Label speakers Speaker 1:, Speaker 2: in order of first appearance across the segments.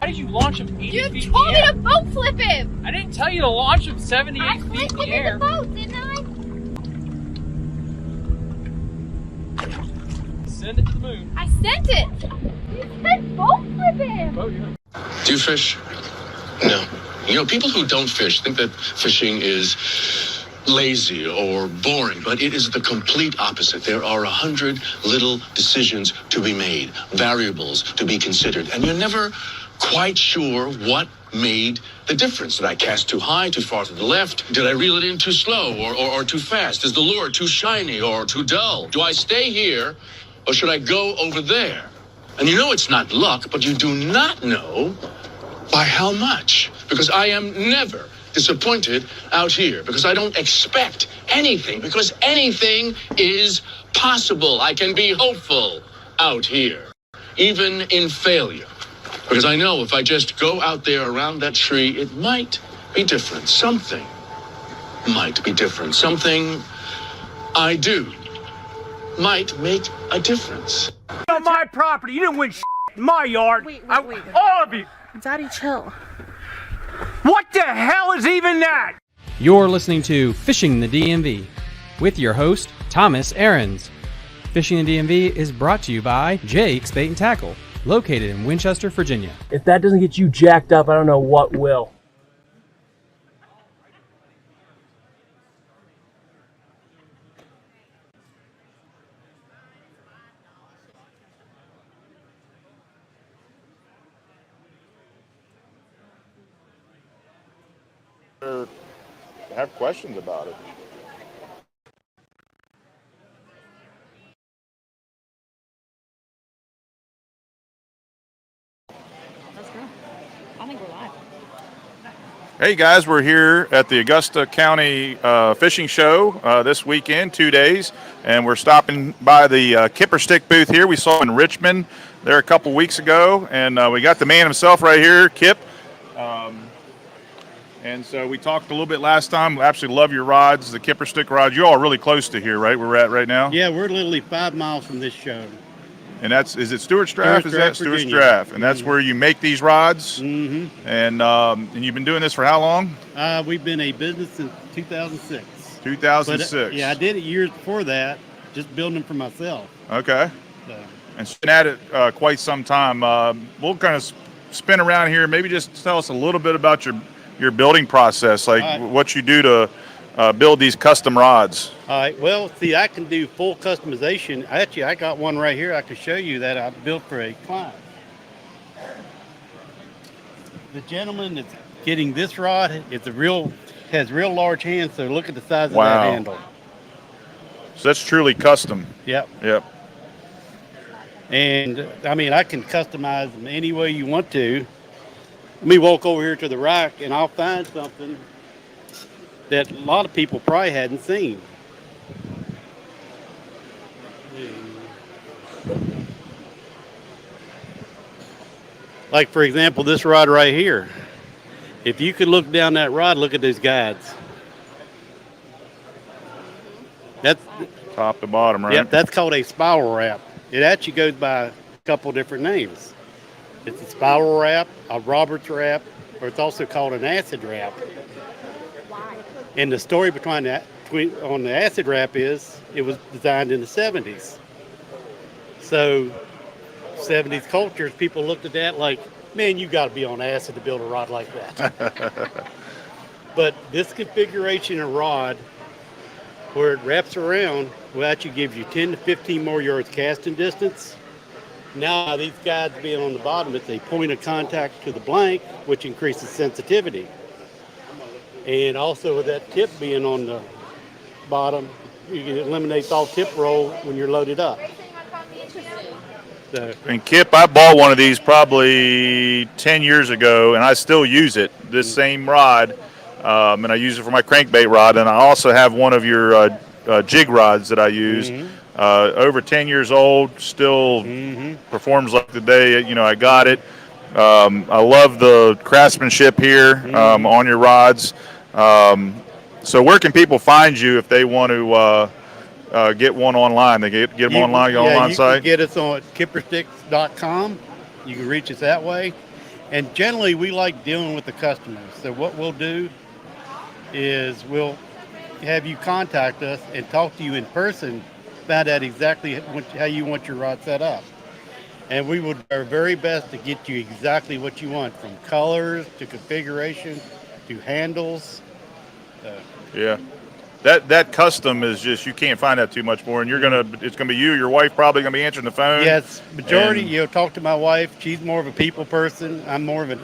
Speaker 1: How did you launch him 80 feet in the air?
Speaker 2: You told me to boat flip him!
Speaker 1: I didn't tell you to launch him 78 feet in the air.
Speaker 2: I flipped him in the boat, didn't I?
Speaker 1: Send it to the moon.
Speaker 2: I sent it! You said boat flip him!
Speaker 1: Oh, yeah.
Speaker 3: Do you fish? No. You know, people who don't fish think that fishing is lazy or boring, but it is the complete opposite. There are 100 little decisions to be made, variables to be considered, and you're never quite sure what made the difference. Did I cast too high, too far to the left? Did I reel it in too slow or too fast? Is the lure too shiny or too dull? Do I stay here or should I go over there? And you know it's not luck, but you do not know by how much. Because I am never, disappointed out here because I don't expect anything, because anything is possible. I can be hopeful out here, even in failure. Because I know if I just go out there around that tree, it might be different. Something might be different. Something I do might make a difference.
Speaker 4: On my property, you didn't win shit in my yard.
Speaker 2: Wait.
Speaker 4: All of you.
Speaker 2: Daddy, chill.
Speaker 4: What the hell is even that?
Speaker 5: You're listening to Fishing the DMV with your host, Thomas Ahrens. Fishing the DMV is brought to you by Jake's Bait and Tackle, located in Winchester, Virginia.
Speaker 4: If that doesn't get you jacked up, I don't know what will.
Speaker 6: Have questions about it.
Speaker 2: Let's go. I think we're live.
Speaker 6: Hey guys, we're here at the Augusta County Fishing Show this weekend, 2 days, and we're stopping by the Kipper Stick booth here. We saw in Richmond there a couple weeks ago, and we got the man himself right here, Kip. And so we talked a little bit last time. We absolutely love your rods, the Kipper Stick rods. You're all really close to here, right? Where we're at right now?
Speaker 7: Yeah, we're literally 5 miles from this show.
Speaker 6: And is it Stewart Straff? Is that Stewart
Speaker 7: Virginia.
Speaker 6: Straff? And that's where you make these rods?
Speaker 7: Mm-hmm.
Speaker 6: And you've been doing this for how long?
Speaker 7: We've been a business since 2006.
Speaker 6: 2006.
Speaker 7: But, yeah, I did it years before that, just building them for myself.
Speaker 6: Okay.
Speaker 7: So.
Speaker 6: And she's been at it quite some time. We'll kind of spin around here. Maybe just tell us a little bit about your building process, like what you do to build these custom rods.
Speaker 7: All right. Well, see, I can do full customization. Actually, I got one right here I can show you that I built for a client. The gentleman that's getting this rod, has real large hands, so look at the size of that handle.
Speaker 6: So that's truly custom.
Speaker 7: Yep.
Speaker 6: Yep.
Speaker 7: And, I mean, I can customize them any way you want to. Let me walk over here to the rack, and I'll find something that a lot of people probably hadn't seen. Like, for example, this rod right here. If you could look down that rod, look at those guides. That's
Speaker 6: top to bottom, right?
Speaker 7: Yep, that's called a spiral wrap. It actually goes by a couple different names. It's a spiral wrap, a Roberts wrap, or it's also called an acid wrap. And the story on the acid wrap is it was designed in the 70s. So 70s cultures, people looked at that like, man, you got to be on acid to build a rod like that. But this configuration of rod, where it wraps around, will actually give you 10 to 15 more yards casting distance. Now, these guides being on the bottom, it's a point of contact to the blank, which increases sensitivity. And also with that tip being on the bottom, you can eliminate all tip roll when you're loaded up. So,
Speaker 6: and Kip, I bought one of these probably 10 years ago, and I still use it, this same rod. And I use it for my crankbait rod, and I also have one of your jig rods that I use. Over 10 years old, still performs like the day I got it. I love the craftsmanship here on your rods. So where can people find you if they want to get one online? They get them online, your online site?
Speaker 7: You can get us on kippersticks.com. You can reach us that way. And generally, we like dealing with the customers. So what we'll do is we'll have you contact us and talk to you in person, find out exactly how you want your rod set up. And we will do our very best to get you exactly what you want, from colors to configuration to handles.
Speaker 6: Yeah. That custom is just, you can't find that too much more, and it's gonna be you, your wife probably gonna be answering the phone.
Speaker 7: Yes, majority, talk to my wife. She's more of a people person. I'm more of an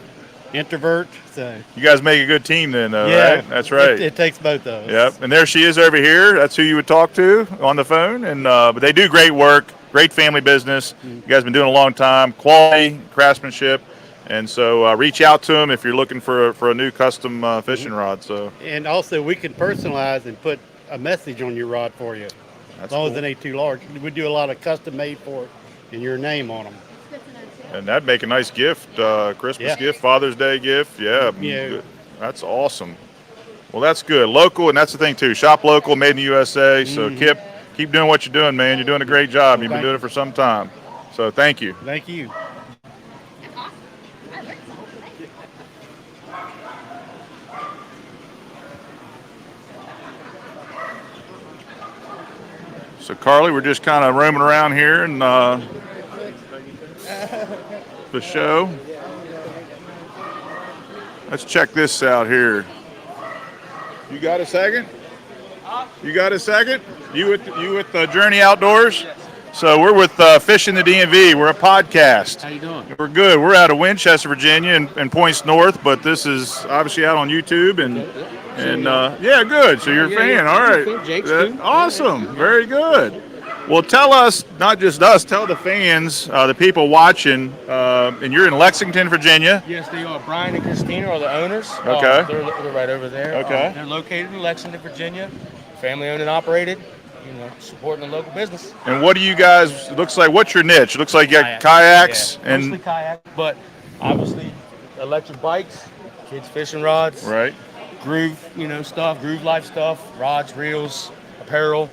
Speaker 7: introvert. So
Speaker 6: you guys make a good team then, though,
Speaker 7: yeah,
Speaker 6: right? That's right.
Speaker 7: It takes both of us.
Speaker 6: Yep, and there she is over here. That's who you would talk to on the phone, and but they do great work, great family business. You guys have been doing it a long time, quality craftsmanship, And so reach out to them if you're looking for a new custom fishing rod. So
Speaker 7: And also, we can personalize and put a message on your rod for you, as long as it ain't too large. We do a lot of custom made for it and your name on them.
Speaker 6: And that'd make a nice gift, Christmas gift, Father's Day gift. Yeah, that's awesome. Well, that's good. Local, and that's the thing too. Shop local, made in the USA. So keep doing what you're doing, man. You're doing a great job. You've been doing it for some time. So thank you.
Speaker 7: Thank you.
Speaker 6: So Carly, we're just kind of roaming around here and the show. Let's check this out here. You got a second? You got a second? You with Journey Outdoors? Yes. So we're with Fishing the DMV. We're a podcast.
Speaker 8: How you doing?
Speaker 6: We're good. We're out of Winchester, Virginia, and points north, but this is obviously out on YouTube and yeah, good. So you're a fan. All right.
Speaker 8: Jake's too.
Speaker 6: Awesome. Very good. Well, tell us, not just us, tell the fans, the people watching, and you're in Lexington, Virginia.
Speaker 8: Yes, they are. Brian and Christina are the owners.
Speaker 6: Okay.
Speaker 8: They're right over there.
Speaker 6: Okay.
Speaker 8: They're located in Lexington, Virginia. Family owned and operated. Supporting the local business.
Speaker 6: And what do you guys, looks like, what's your niche? It looks like you got kayaks.
Speaker 8: Yeah, mostly kayaks, but obviously electric bikes, kids fishing rods.
Speaker 6: Right.
Speaker 8: Groove, stuff, groove life stuff, rods, reels, apparel.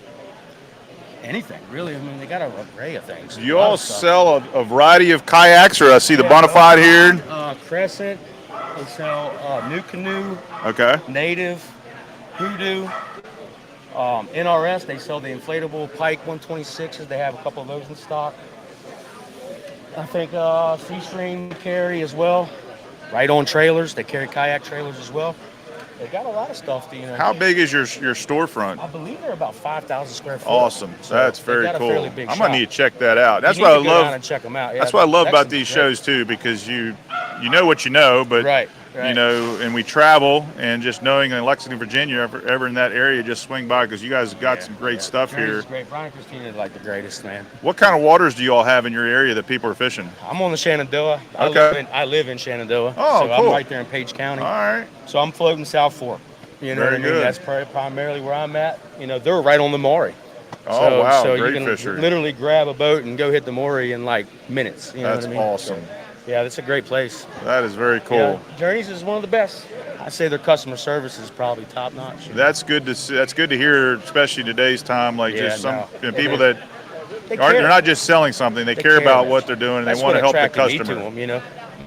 Speaker 8: Anything, really. I mean, they got an array of things.
Speaker 6: Do you all sell a variety of kayaks, or I see the Bonafide here?
Speaker 8: Crescent. They sell New Canoe.
Speaker 6: Okay.
Speaker 8: Native. Hoodoo. NRS, they sell the inflatable Pike 126s. They have a couple of those in stock. I think Seastream carry as well. Right on trailers. They carry kayak trailers as well. They got a lot of stuff.
Speaker 6: How big is your storefront?
Speaker 8: I believe they're about 5,000 square feet.
Speaker 6: Awesome. So that's very cool.
Speaker 8: I'm
Speaker 6: gonna need to check that out. That's what I love. And check them out. Yeah, that's what I love about these shows too, because you know what you know, but
Speaker 8: right.
Speaker 6: And we travel, and just knowing in Lexington, Virginia, ever in that area, just swing by because you guys have got some great stuff here.
Speaker 8: Great. Brian and Christina is like the greatest, man.
Speaker 6: What kind of waters do you all have in your area that people are fishing?
Speaker 8: I'm on the Shenandoah.
Speaker 6: Okay.
Speaker 8: I live in Shenandoah.
Speaker 6: Oh,
Speaker 8: so
Speaker 6: cool.
Speaker 8: I'm right there in Page County.
Speaker 6: All right.
Speaker 8: So I'm floating South Fork.
Speaker 6: Very good.
Speaker 8: That's primarily where I'm at. They're right on the Maury.
Speaker 6: Oh, wow.
Speaker 8: So
Speaker 6: great
Speaker 8: you can
Speaker 6: fishery.
Speaker 8: literally grab a boat and go hit the Maury in like minutes.
Speaker 6: That's awesome.
Speaker 8: So, yeah, that's a great place.
Speaker 6: That is very cool.
Speaker 8: Yeah, Journeys is one of the best. I say their customer service is probably top notch.
Speaker 6: That's good to see. That's good to hear, especially today's time. Like people that they're not just selling something; they care about what they're doing, and they want to help the customer.
Speaker 8: Me to them,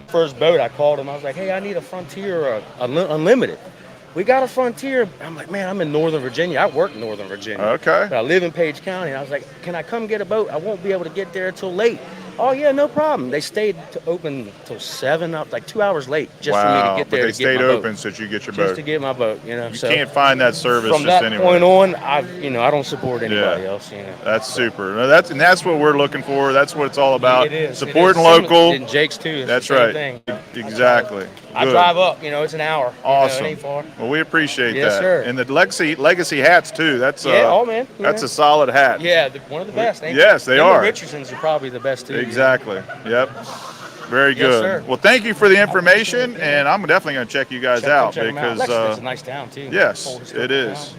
Speaker 8: First boat, I called them. I was like, "Hey, I need a Frontier or Unlimited." We got a Frontier. I'm like, man, I'm in Northern Virginia. I work in Northern Virginia.
Speaker 6: Okay.
Speaker 8: But I live in Page County. And I was like, can I come get a boat? I won't be able to get there until late. Oh, yeah, no problem. They stayed open until 7, like 2 hours late just for me to get there.
Speaker 6: But they stayed open so that you get your boat.
Speaker 8: Just to get my boat, You
Speaker 6: can't find that service
Speaker 8: from
Speaker 6: just
Speaker 8: that
Speaker 6: anywhere.
Speaker 8: point on, I don't support anybody else.
Speaker 6: That's super. No, that's what we're looking for. That's what it's all about.
Speaker 8: It is.
Speaker 6: Supporting local.
Speaker 8: And Jake's too.
Speaker 6: That's right.
Speaker 8: Thing.
Speaker 6: Exactly.
Speaker 8: I drive up. It's an hour.
Speaker 6: Awesome.
Speaker 8: It ain't far.
Speaker 6: Well, we appreciate that.
Speaker 8: Yes, sir.
Speaker 6: And the legacy hats too. That's
Speaker 8: man.
Speaker 6: That's a solid hat.
Speaker 8: Yeah, one of the best.
Speaker 6: Yes, they are.
Speaker 8: The Richardsons are probably the best too.
Speaker 6: Exactly. Yep. Very good.
Speaker 8: Sir.
Speaker 6: Well, thank you for the information, and I'm definitely going to check you guys out because
Speaker 8: Lexington's a nice town too.
Speaker 6: Yes, it is.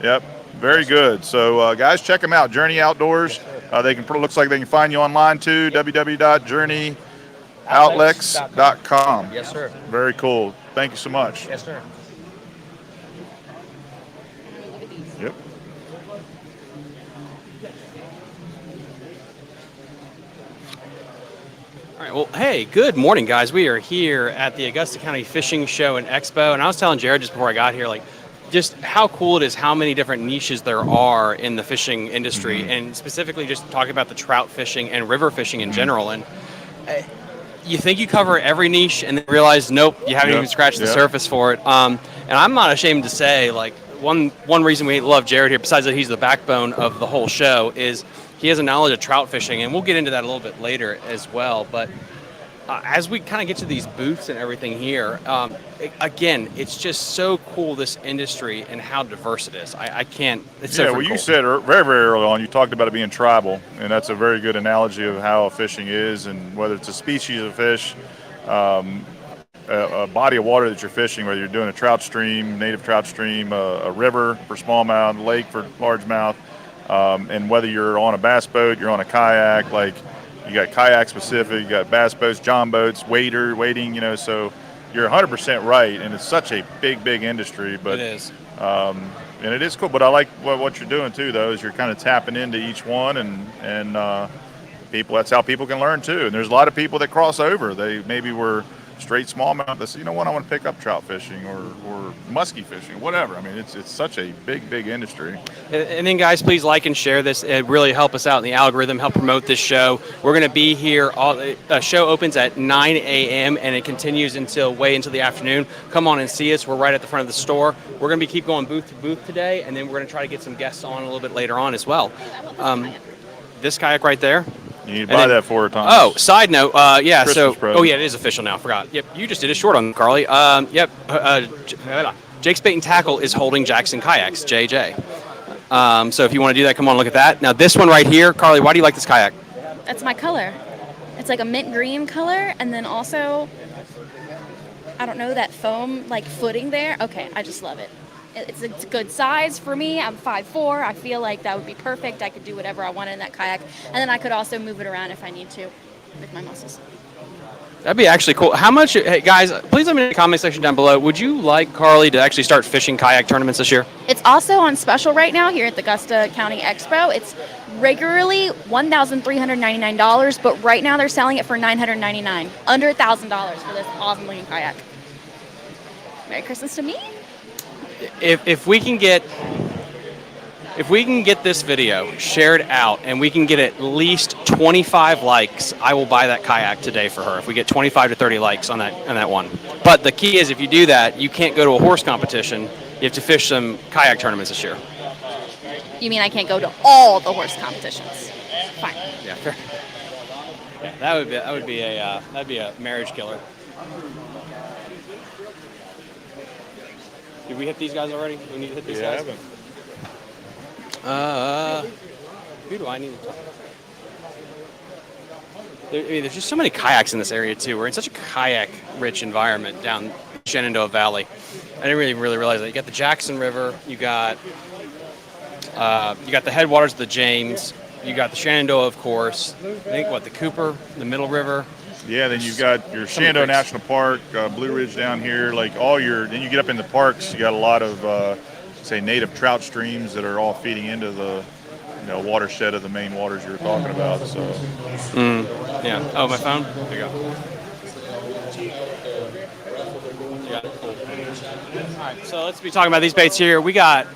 Speaker 6: Yep. Very good. So, guys, check them out. Journey Outdoors. Looks like they can find you online too. www.journeyoutlex.com.
Speaker 8: Yes, sir.
Speaker 6: Very cool. Thank you so much.
Speaker 8: Yes, sir.
Speaker 6: Yep.
Speaker 5: All right, well, hey, good morning, guys. We are here at the Augusta County Fishing Show and Expo, and I was telling Jared just before I got here, just how cool it is, how many different niches there are in the fishing industry, and specifically just talking about the trout fishing and river fishing in general. And you think you cover every niche, and then realize, nope, you haven't even scratched the surface for it. And I'm not ashamed to say, one reason we love Jared here, besides that he's the backbone of the whole show, is he has a knowledge of trout fishing, and we'll get into that a little bit later as well. But as we kind of get to these booths and everything here, again, it's just so cool, this industry and how diverse it is. I can't. It's so cool.
Speaker 6: You said very, very early on, you talked about it being tribal, and that's a very good analogy of how fishing is, and whether it's a species of fish. a body of water that you're fishing, whether you're doing a trout stream, native trout stream, a river for smallmouth, lake for largemouth, and whether you're on a bass boat, you're on a kayak, like you got kayak specific, you got bass boats, john boats, wading, you know, so you're 100% right, and it's such a big industry. But
Speaker 5: It is.
Speaker 6: And it is cool. But I like what you're doing too, though, is you're kind of tapping into each one, and people. That's how people can learn too. And there's a lot of people that cross over. They maybe were straight smallmouth. They say, you know what, I want to pick up trout fishing or muskie fishing, whatever. I mean, it's such a big industry.
Speaker 5: And then, guys, please like and share this. It really help us out in the algorithm, help promote this show. We're going to be here. The show opens at 9 a.m. and it continues way into the afternoon. Come on and see us. We're right at the front of the store. We're going to keep going booth to booth today, and then we're going to try to get some guests on a little bit later on as well. This kayak right there.
Speaker 6: You need to buy that for her, Tom.
Speaker 5: Oh, side note, yeah.
Speaker 6: Christmas present.
Speaker 5: Oh yeah, it is official now. Forgot. Yep, you just did a short on Carly. Yep. Jake's Bait and Tackle is holding Jackson Kayaks, JJ. So if you want to do that, come on, look at that. Now this one right here, Carly, why do you like this kayak?
Speaker 2: That's my color. It's like a mint green color, and then also, I don't know, that foam like footing there. Okay, I just love it. It's a good size for me. I'm 5'4". I feel like that would be perfect. I could do whatever I wanted in that kayak, and then I could also move it around if I need to with my muscles.
Speaker 5: That'd be actually cool. How much, hey guys, please let me know in the comment section down below. Would you like Carly to actually start fishing kayak tournaments this year?
Speaker 2: It's also on special right now here at the Augusta County Expo. It's regularly $1,399, but right now they're selling it for $999, under $1,000 for this awesome looking kayak. Merry Christmas to me.
Speaker 5: If we can get this video shared out and we can get at least 25 likes, I will buy that kayak today for her. If we get 25 to 30 likes on that one. But the key is, if you do that, you can't go to a horse competition. You have to fish some kayak tournaments this year.
Speaker 2: You mean I can't go to all the horse competitions? Fine.
Speaker 5: Yeah, fair. Yeah, that'd be a marriage killer. Did we hit these guys already? We need to hit these guys?
Speaker 6: I haven't.
Speaker 5: Who do I need to talk to? There's just so many kayaks in this area too. We're in such a kayak-rich environment down Shenandoah Valley. I didn't really realize that. You got the Jackson River. You got the headwaters of the James. You got the Shenandoah, of course. I think the Cooper, the Middle River.
Speaker 6: Yeah, then you've got your Shenandoah National Park, Blue Ridge down here, then you get up in the parks, you got a lot of, say, native trout streams that are all feeding into the, watershed of the main waters you were talking about, so.
Speaker 5: Yeah. Oh, my phone? There you go. All right, so let's be talking about these baits here. We got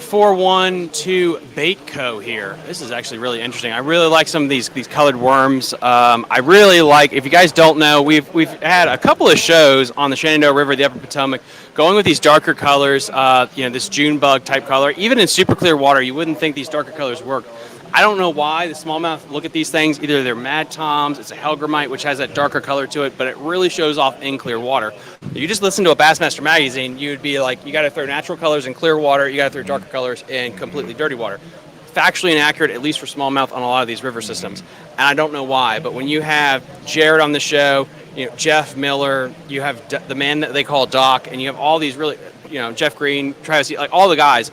Speaker 5: 412 Bait Co. here. This is actually really interesting. I really like some of these colored worms. I really like, if you guys don't know, we've had a couple of shows on the Shenandoah River, the Upper Potomac, going with these darker colors, this June bug type color. Even in super clear water, you wouldn't think these darker colors work. I don't know why the smallmouth look at these things. Either they're Mad Toms, it's a Hellgrammite, which has that darker color to it, but it really shows off in clear water. If you just listen to a Bassmaster magazine, you'd be like, you got to throw natural colors in clear water, you got to throw darker colors in completely dirty water. Factually inaccurate, at least for smallmouth, on a lot of these river systems. And I don't know why, but when you have Jared on the show, Jeff Miller, you have the man that they call Doc, and you have all these really, Jeff Green, Travis, like all the guys,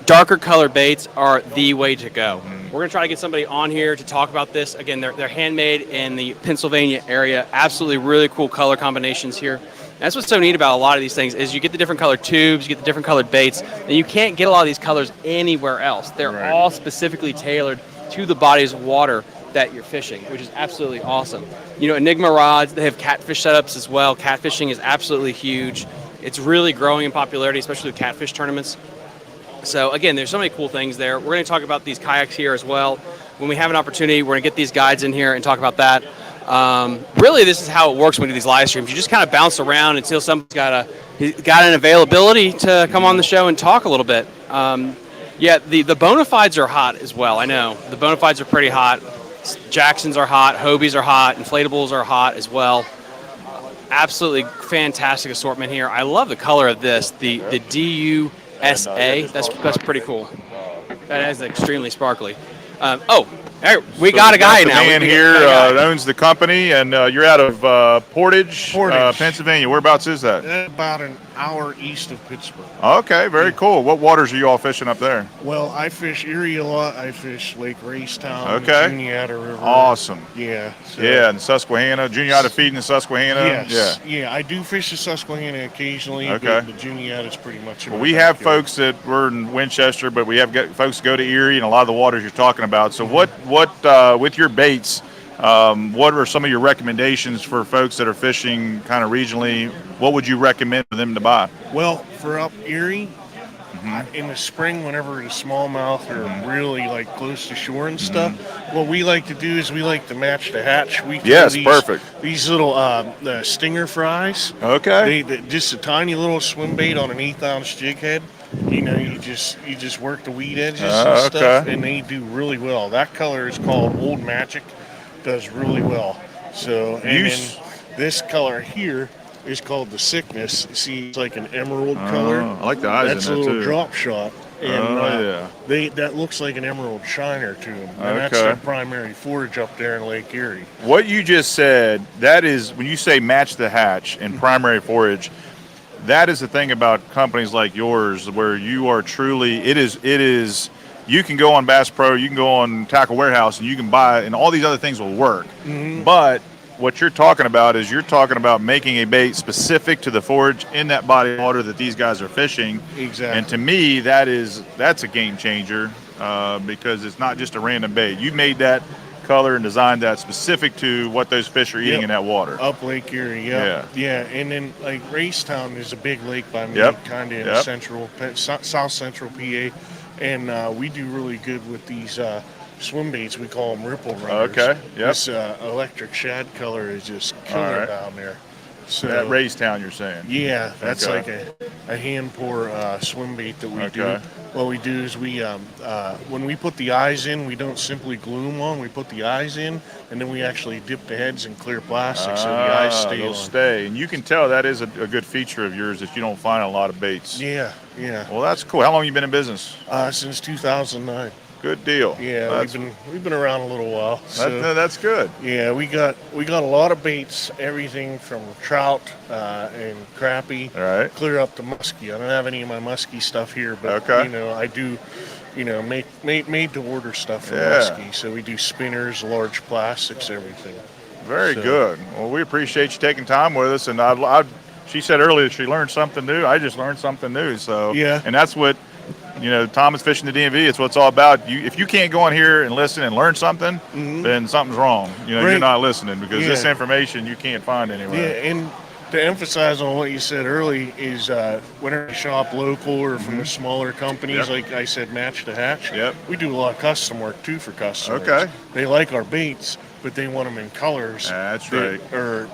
Speaker 5: darker color baits are the way to go. We're going to try to get somebody on here to talk about this. Again, they're handmade in the Pennsylvania area. Absolutely really cool color combinations here. That's what's so neat about a lot of these things is you get the different colored tubes, you get the different colored baits, and you can't get a lot of these colors anywhere else. They're all specifically tailored to the bodies of water that you're fishing, which is absolutely awesome. Enigma rods, they have catfish setups as well. Catfishing is absolutely huge. It's really growing in popularity, especially with catfish tournaments. So again, there's so many cool things there. We're going to talk about these kayaks here as well. When we have an opportunity, we're going to get these guides in here and talk about that. Really, this is how it works when we do these live streams. You just kind of bounce around until somebody's got an availability to come on the show and talk a little bit. The bona fides are hot as well. I know the bona fides are pretty hot. Jacksons are hot. Hobies are hot. Inflatables are hot as well. Absolutely fantastic assortment here. I love the color of this. The DUSA. That's pretty cool. That is extremely sparkly. And Hey, we got a guy
Speaker 6: the
Speaker 5: now.
Speaker 6: man
Speaker 5: We
Speaker 6: here
Speaker 5: got a guy.
Speaker 6: that owns the company, and you're out of Portage, Pennsylvania. Whereabouts is that?
Speaker 9: About an hour east of Pittsburgh.
Speaker 6: Okay, very cool. What waters are you all fishing up there?
Speaker 9: Well, I fish Erie a lot. I fish Lake Racetown,
Speaker 6: Okay.
Speaker 9: Juniata River.
Speaker 6: Awesome.
Speaker 9: Yeah. So,
Speaker 6: Yeah, and Susquehanna. Juniata feeding the Susquehanna.
Speaker 9: Yes.
Speaker 6: Yeah.
Speaker 9: Yeah, I do fish the Susquehanna occasionally,
Speaker 6: Okay.
Speaker 9: but the Juniata is pretty much in
Speaker 6: Well,
Speaker 9: my
Speaker 6: we have
Speaker 9: backyard.
Speaker 6: folks that were in Winchester, but we have folks go to Erie and a lot of the waters you're talking about. So what with your baits, what are some of your recommendations for folks that are fishing kind of regionally? What would you recommend for them to buy?
Speaker 9: Well, for up Erie, in the spring, whenever the smallmouth are really like close to shore and stuff, what we like to do is we like to match the hatch. We throw
Speaker 6: Yes,
Speaker 9: these,
Speaker 6: perfect.
Speaker 9: These little stinger fries.
Speaker 6: Okay.
Speaker 9: They just a tiny little swim bait on an 1/8-ounce jig head. You know, you just work the weed edges and stuff,
Speaker 6: okay.
Speaker 9: and they do really well. That color is called Old Magic. Does really well. So, and then this color here is called the Sickness. See, it's like an emerald color.
Speaker 6: I like the eyes
Speaker 9: That's
Speaker 6: in
Speaker 9: a
Speaker 6: that
Speaker 9: little
Speaker 6: too.
Speaker 9: drop shot. And
Speaker 6: yeah.
Speaker 9: that looks like an emerald shiner to them. And
Speaker 6: Okay.
Speaker 9: that's their primary forage up there in Lake Erie.
Speaker 6: What you just said, that is when you say match the hatch and primary forage, that is the thing about companies like yours where you are truly, it is, you can go on Bass Pro, you can go on Tackle Warehouse, and you can buy, and all these other things will work. But what you're talking about is you're talking about making a bait specific to the forage in that body of water that these guys are fishing.
Speaker 9: Exactly.
Speaker 6: And to me, that's a game changer because it's not just a random bait. You made that color and designed that specific to what those fish are eating in that water.
Speaker 9: Up Lake Erie, yeah. And then like Racetown is a big lake by me, kind of in central, south central PA, and we do really good with these swim baits. We call them ripple runners.
Speaker 6: Okay, yep.
Speaker 9: This electric shad color is just killer down there. So
Speaker 6: That Racetown, you're saying?
Speaker 9: yeah, that's
Speaker 6: Okay.
Speaker 9: like a hand pour swim bait that we do.
Speaker 6: Okay.
Speaker 9: What we do is we, when we put the eyes in, we don't simply glue them on. We put the eyes in, and then we actually dip the heads in clear plastic so the eyes stay
Speaker 6: they'll
Speaker 9: on.
Speaker 6: stay. And you can tell that is a good feature of yours that you don't find a lot of baits.
Speaker 9: Yeah.
Speaker 6: Well, that's cool. How long have you been in business?
Speaker 9: Since 2009.
Speaker 6: Good deal.
Speaker 9: Yeah, we've been around a little while. So,
Speaker 6: That's good.
Speaker 9: yeah, we got a lot of baits, everything from trout and crappie,
Speaker 6: All right.
Speaker 9: clear up to muskie. I don't have any of my muskie stuff here, but
Speaker 6: Okay.
Speaker 9: you know, I do, you know, made to order stuff for
Speaker 6: Yeah.
Speaker 9: muskie. So we do spinners, large plastics, everything.
Speaker 6: Very
Speaker 9: So-
Speaker 6: good. Well, we appreciate you taking time with us. And she said earlier she learned something new. I just learned something new. So
Speaker 9: Yeah.
Speaker 6: And that's what, Thomas Fishing the DMV. It's what it's all about. If you can't go on here and listen and learn something, then something's wrong. You're
Speaker 9: Right.
Speaker 6: not listening because this
Speaker 9: Yeah.
Speaker 6: information you can't find anywhere.
Speaker 9: Yeah, and to emphasize on what you said early is whenever you shop local or from the smaller companies,
Speaker 6: Yep.
Speaker 9: like I said, match the hatch.
Speaker 6: Yep.
Speaker 9: We do a lot of custom work too for customers.
Speaker 6: Okay.
Speaker 9: They like our baits, but they want them in colors.
Speaker 6: That's
Speaker 9: that
Speaker 6: right.
Speaker 9: Or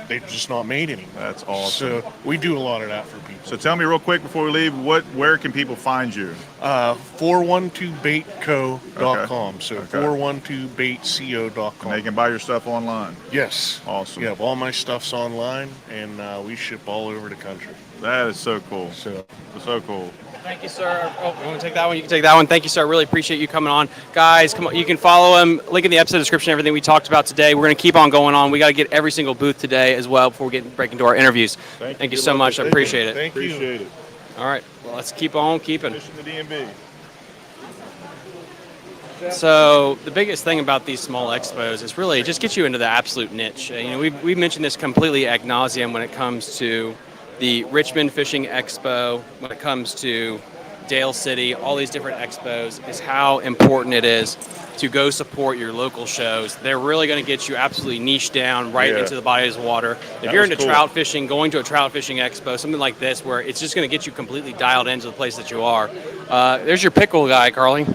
Speaker 9: they're just not made anymore.
Speaker 6: That's awesome.
Speaker 9: So we do a lot of that for people.
Speaker 6: So tell me real quick before we leave, where can people find you?
Speaker 9: 412baitco.com. So
Speaker 6: Okay.
Speaker 9: 412baitco.com.
Speaker 6: They can buy your stuff online.
Speaker 9: Yes.
Speaker 6: Awesome.
Speaker 9: Yeah, all my stuff's online, and we ship all over the country.
Speaker 6: That is so cool.
Speaker 9: So
Speaker 6: So cool.
Speaker 5: Thank you, sir. Oh, you want to take that one? You can take that one. Thank you, sir. I really appreciate you coming on. Guys, come on. You can follow him. Link in the episode description, everything we talked about today. We're going to keep on going on. We got to get every single booth today as well before we break into our interviews. Thank you so much. I appreciate it.
Speaker 9: Thank you.
Speaker 6: Appreciate it.
Speaker 5: All right. Well, let's keep on keeping.
Speaker 6: Fishing the DMV.
Speaker 5: So the biggest thing about these small expos is really it just gets you into the absolute niche. We've mentioned this completely ad nauseum when it comes to the Richmond Fishing Expo, when it comes to Dale City, all these different expos, is how important it is to go support your local shows. They're really going to get you absolutely niched down right into the bodies of water. If you're into trout fishing, going to a trout fishing expo, something like this, where it's just going to get you completely dialed into the place that you are. There's your pickle guy, Carly.
Speaker 6: The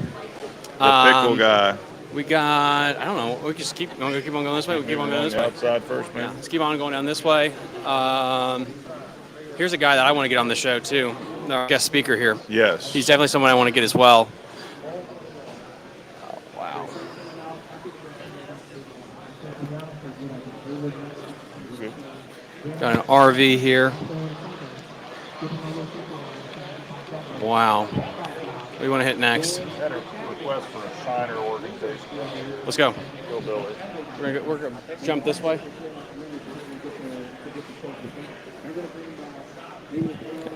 Speaker 6: pickle guy.
Speaker 5: We got, I don't know, we just keep on going this way. We keep on going this way.
Speaker 6: Outside first, man.
Speaker 5: Yeah, let's keep on going down this way. Here's a guy that I want to get on the show too. Our guest speaker here.
Speaker 6: Yes.
Speaker 5: He's definitely someone I want to get as well. Oh, wow. Got an RV here. Wow. What do you want to hit next?
Speaker 6: request for a Shriner organization.
Speaker 5: Let's go.
Speaker 6: Hillbilly.
Speaker 5: We're gonna jump this way.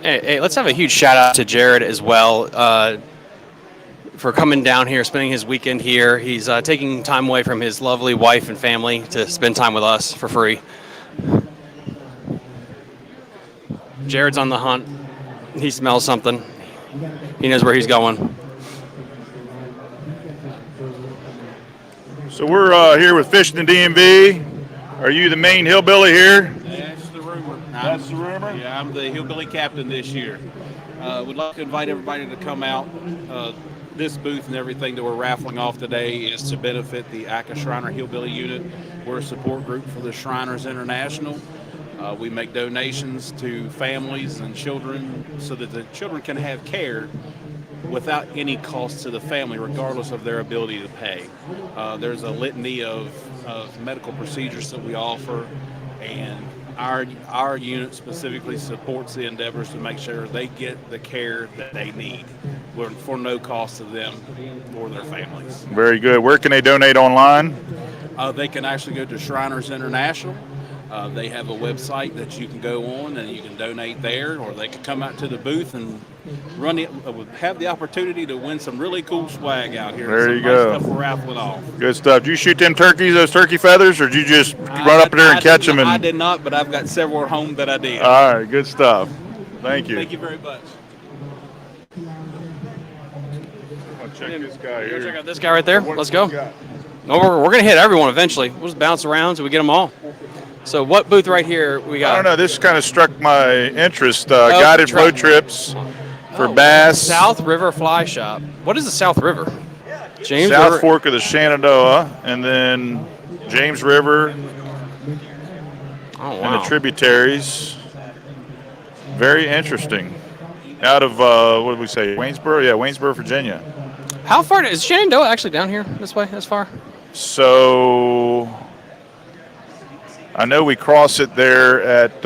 Speaker 5: Hey, let's have a huge shout out to Jared as well for coming down here, spending his weekend here. He's taking time away from his lovely wife and family to spend time with us for free. Jared's on the hunt. He smells something. He knows where he's going.
Speaker 6: So we're here with Fishing the DMV. Are you the main hillbilly here?
Speaker 10: That's the rumor.
Speaker 6: That's the rumor?
Speaker 10: Yeah, I'm the hillbilly captain this year. We'd like to invite everybody to come out. This booth and everything that we're raffling off today is to benefit the ACA Shriner Hillbilly Unit. We're a support group for the Shriners International. We make donations to families and children so that the children can have care without any cost to the family, regardless of their ability to pay. There's a litany of medical procedures that we offer, and our unit specifically supports the endeavors to make sure they get the care that they need for no cost to them or their families.
Speaker 6: Very good. Where can they donate online?
Speaker 10: They can actually go to Shriners International. They have a website that you can go on and you can donate there, or they can come out to the booth and have the opportunity to win some really cool swag out here.
Speaker 6: There you
Speaker 10: nice
Speaker 6: go.
Speaker 10: Stuff we're raffling off.
Speaker 6: Good stuff. Did you shoot them turkeys, those turkey feathers, or did you just run up there and catch them?
Speaker 10: I did not, but I've got several at home that I did.
Speaker 6: All right, good stuff. Thank you.
Speaker 10: Thank you very much.
Speaker 6: I'll check this guy
Speaker 5: Check
Speaker 6: here.
Speaker 5: out this guy right there. Let's go. No, we're going to hit everyone eventually. We'll just bounce around so we get them all. So what booth right here we got?
Speaker 6: I don't know. This kind of struck my interest. Guided float trips for bass.
Speaker 5: South River Fly Shop. What is the South River? James
Speaker 6: South
Speaker 5: River.
Speaker 6: Fork of the Shenandoah, and then James River
Speaker 5: Oh,
Speaker 6: and
Speaker 5: wow.
Speaker 6: the tributaries. Very interesting. Out of, what did we say, Waynesboro? Yeah, Waynesboro, Virginia.
Speaker 5: How far is Shenandoah actually down here this way, as far?
Speaker 6: So I know we cross it there at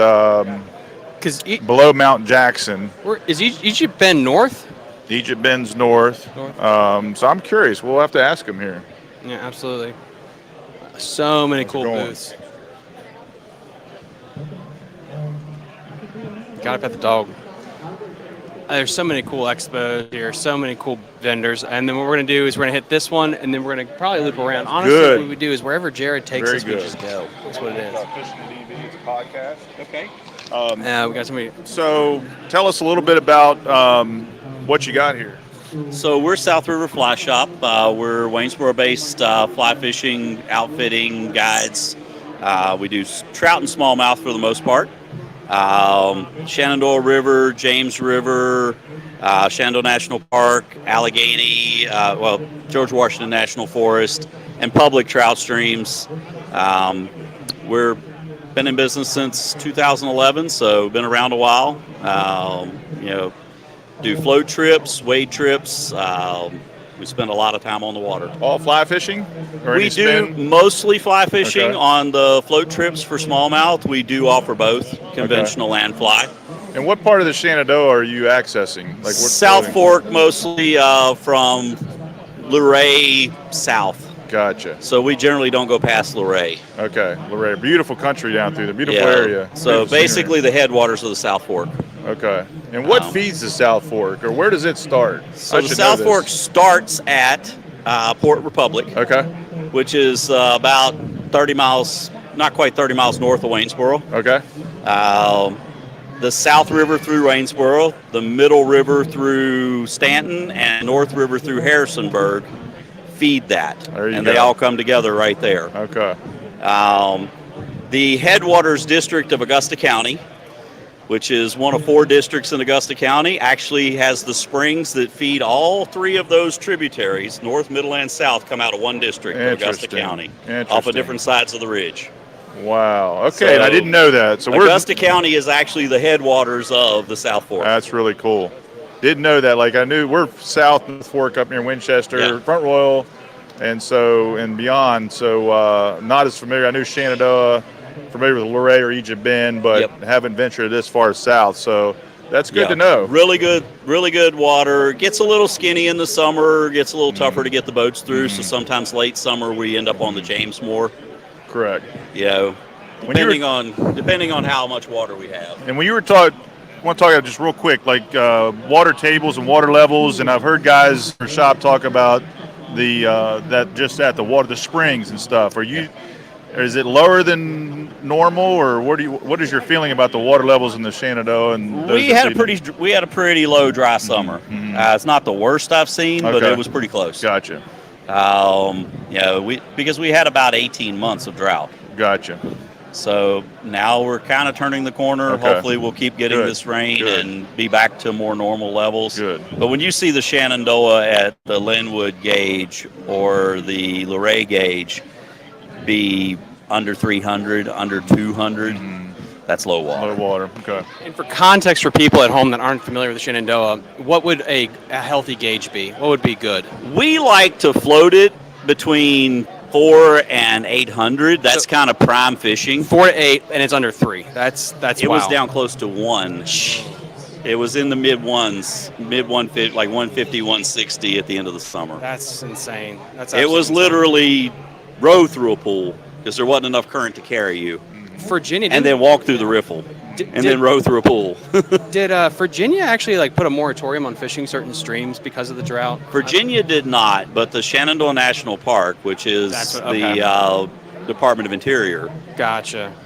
Speaker 6: below Mount Jackson.
Speaker 5: Is Egypt Bend north?
Speaker 6: Egypt Bend's north. So I'm curious. We'll have to ask him here.
Speaker 5: Yeah, absolutely. So many cool booths. Gotta pet the dog. There's so many cool expos here, so many cool vendors. And then what we're going to do is we're going to hit this one, and then we're going to probably loop around. Honestly,
Speaker 6: Good.
Speaker 5: what we do is wherever Jared takes
Speaker 6: Very
Speaker 5: us,
Speaker 6: good.
Speaker 5: we just go. That's what it is.
Speaker 6: Fishing TV, it's a podcast.
Speaker 10: Okay.
Speaker 5: We got somebody.
Speaker 6: So tell us a little bit about what you got here.
Speaker 11: So we're South River Fly Shop. We're Waynesboro-based fly fishing, outfitting, guides. We do trout and smallmouth for the most part. Shenandoah River, James River, Shenandoah National Park, Allegheny, George Washington National Forest, and public trout streams. We're been in business since 2011, so been around a while. Do float trips, wade trips. We spend a lot of time on the water.
Speaker 6: All fly fishing? Or
Speaker 11: We
Speaker 6: any
Speaker 11: do
Speaker 6: spin?
Speaker 11: mostly fly fishing.
Speaker 6: Okay.
Speaker 11: On the float trips for smallmouth, we do offer both conventional and fly.
Speaker 6: And what part of the Shenandoah are you accessing? Like what
Speaker 11: South Fork, mostly from Luray south.
Speaker 6: Gotcha.
Speaker 11: So we generally don't go past Luray.
Speaker 6: Okay, Luray. Beautiful country down through there. Beautiful
Speaker 11: Yeah.
Speaker 6: area.
Speaker 11: So
Speaker 6: Beautiful
Speaker 11: basically the headwaters of the South Fork.
Speaker 6: scenery. Okay. And what feeds the South Fork, or where does it start?
Speaker 11: So
Speaker 6: I
Speaker 11: the
Speaker 6: should know
Speaker 11: South
Speaker 6: this.
Speaker 11: Fork starts at Port Republic.
Speaker 6: Okay.
Speaker 11: Which is about 30 miles, not quite 30 miles north of Waynesboro.
Speaker 6: Okay.
Speaker 11: The South River through Waynesboro, the Middle River through Stanton, and North River through Harrisonburg feed that.
Speaker 6: There you
Speaker 11: and
Speaker 6: go.
Speaker 11: they all come together right there.
Speaker 6: Okay.
Speaker 11: The headwaters district of Augusta County, which is one of 4 districts in Augusta County, actually has the springs that feed all 3 of those tributaries, north, middle, and south, come out of one district of Augusta
Speaker 6: Interesting.
Speaker 11: County, off
Speaker 6: Interesting.
Speaker 11: of different sides of the ridge.
Speaker 6: Wow. Okay, and I didn't know that. So
Speaker 11: Augusta County is actually the headwaters of the South Fork.
Speaker 6: That's really cool. Didn't know that. Like I knew we're south North Fork up near Winchester,
Speaker 11: Yeah.
Speaker 6: Front Royal, and beyond. So not as familiar. I knew Shenandoah, familiar with Luray or Egypt Bend, but haven't ventured this far south. So That's good to know.
Speaker 11: Really good water. Gets a little skinny in the summer. Gets a little tougher to get the boats through. So sometimes late summer we end up on the James more.
Speaker 6: Correct.
Speaker 11: You know, depending on how much water we have.
Speaker 6: And when you were I want to talk just real quick, like water tables and water levels, and I've heard guys in your shop talk about the springs and stuff. Is it lower than normal, or what is your feeling about the water levels in the Shenandoah? And
Speaker 11: we had a pretty low dry summer. It's not the worst I've seen, but it was pretty close.
Speaker 6: Gotcha.
Speaker 11: Because we had about 18 months of drought.
Speaker 6: Gotcha.
Speaker 11: So now we're kind of turning the corner.
Speaker 6: Okay.
Speaker 11: Hopefully we'll keep getting this rain and be back to more normal levels.
Speaker 6: Good.
Speaker 11: But when you see the Shenandoah at the Linwood gauge or the Luray gauge be under 300, under 200, that's low water.
Speaker 6: Low water, okay.
Speaker 5: And for context for people at home that aren't familiar with the Shenandoah, what would a healthy gauge be? What would be good?
Speaker 11: We like to float it between 400 and 800. That's kind of prime fishing.
Speaker 5: 4 to 8, and it's under 3. That's
Speaker 11: It was down close to 1. It was in the mid 150, like 150, 160 at the end of the summer.
Speaker 5: That's insane.
Speaker 11: It was literally row through a pool because there wasn't enough current to carry you.
Speaker 5: Virginia,
Speaker 11: and then walk through the riffle, then row through a pool.
Speaker 5: Did Virginia actually put a moratorium on fishing certain streams because of the drought?
Speaker 11: Virginia did not, but the Shenandoah National Park, which is the Department of Interior,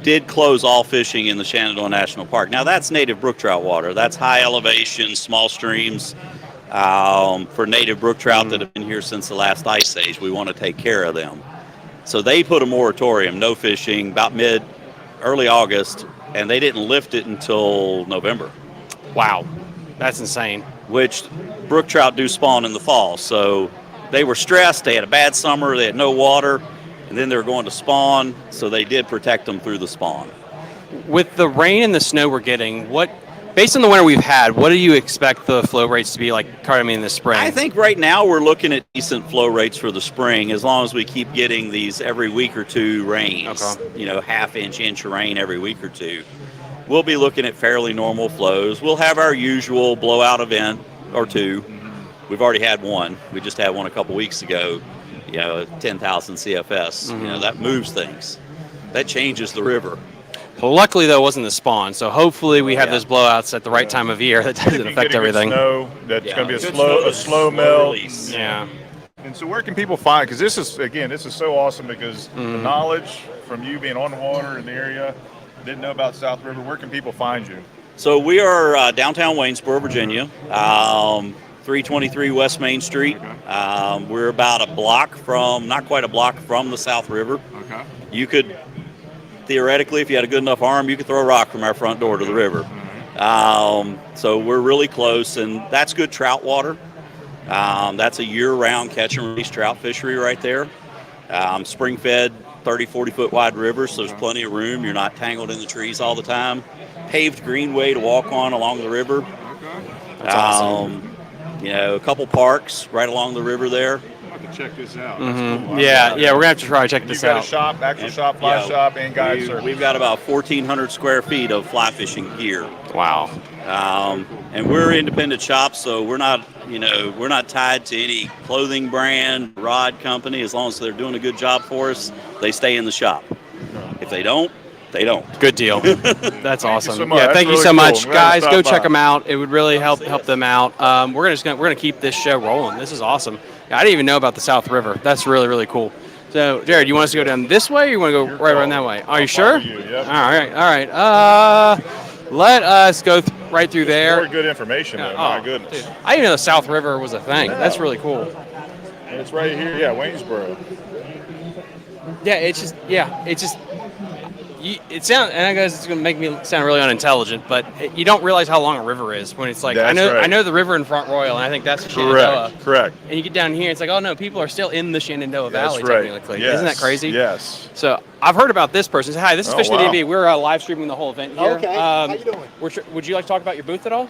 Speaker 11: did close all fishing in the Shenandoah National Park. Now that's native brook trout water. That's high elevation, small streams. For native brook trout that have been here since the last ice age, we want to take care of them. So they put a moratorium, no fishing, about early August, and they didn't lift it until November.
Speaker 5: Wow, that's insane.
Speaker 11: Which brook trout do spawn in the fall, so they were stressed. They had a bad summer, they had no water, and then they were going to spawn, so they did protect them through the spawn.
Speaker 5: With the rain and the snow we're getting, based on the winter we've had, what do you expect the flow rates to be like in the spring?
Speaker 11: I think right now we're looking at decent flow rates for the spring as long as we keep getting these every week or two rains. Half-inch of rain every week or two. We'll be looking at fairly normal flows. We'll have our usual blowout event or two. We've already had one. We just had one a couple weeks ago, 10,000 CFS. That moves things. That changes the river.
Speaker 5: Well, luckily, though, it wasn't the spawn, so hopefully we have those blowouts at the right time of year that doesn't affect everything.
Speaker 6: Snow, that's going to be a slow melt.
Speaker 5: Yeah.
Speaker 6: And so where can people find, because this is so awesome because the knowledge from you being on the water in the area, didn't know about South River, where can people find you?
Speaker 11: So we are downtown Waynesboro, Virginia, 323 West Main Street. We're about not quite a block from the South River.
Speaker 6: Okay.
Speaker 11: You could, theoretically, if you had a good enough arm, you could throw a rock from our front door to the river. So we're really close, and that's good trout water. That's a year-round catch and release trout fishery right there. Spring-fed, 30, 40-foot wide river, so there's plenty of room. You're not tangled in the trees all the time. Paved greenway to walk on along the river.
Speaker 5: That's awesome.
Speaker 11: A couple parks right along the river there.
Speaker 6: Check this out.
Speaker 5: Cool. Yeah, we're gonna have to try to check this out.
Speaker 6: You've got a shop, actual shop, fly shop, and guide service.
Speaker 11: We've got about 1,400 square feet of fly fishing gear.
Speaker 5: Wow.
Speaker 11: And we're an independent shop, so we're not tied to any clothing brand, rod company. As long as they're doing a good job for us, they stay in the shop. If they don't, they don't.
Speaker 5: Good deal. That's awesome.
Speaker 6: So
Speaker 5: thank you so much, guys. Go check them out. It would really help them out. We're gonna keep this show rolling. This is awesome. I didn't even know about the South River. That's really, really cool. So, Jared, you want us to go down this way, or you want to go right around that way? Are you sure?
Speaker 6: Yep.
Speaker 5: All right. Let us go right through there.
Speaker 6: More good information, though. My goodness.
Speaker 5: Dude, I didn't know the South River was a thing.
Speaker 6: Yeah.
Speaker 5: That's really cool.
Speaker 6: And it's right here, Waynesboro.
Speaker 5: Yeah, it's just. It sounds, and I guess it's going to make me sound really unintelligent, but you don't realize how long a river is when it's like, I know the river in Front Royal, and I think that's the Shenandoah.
Speaker 6: Correct.
Speaker 5: And you get down here, it's like, oh no, people are still in the Shenandoah Valley,
Speaker 6: right.
Speaker 5: technically.
Speaker 6: Yes.
Speaker 5: Isn't that crazy?
Speaker 6: Yes.
Speaker 5: So I've heard about this person. Hi, this is Fishing
Speaker 6: wow.
Speaker 5: DB. We're live streaming the whole event here.
Speaker 12: Okay. How you doing?
Speaker 5: Would you like to talk about your booth at all?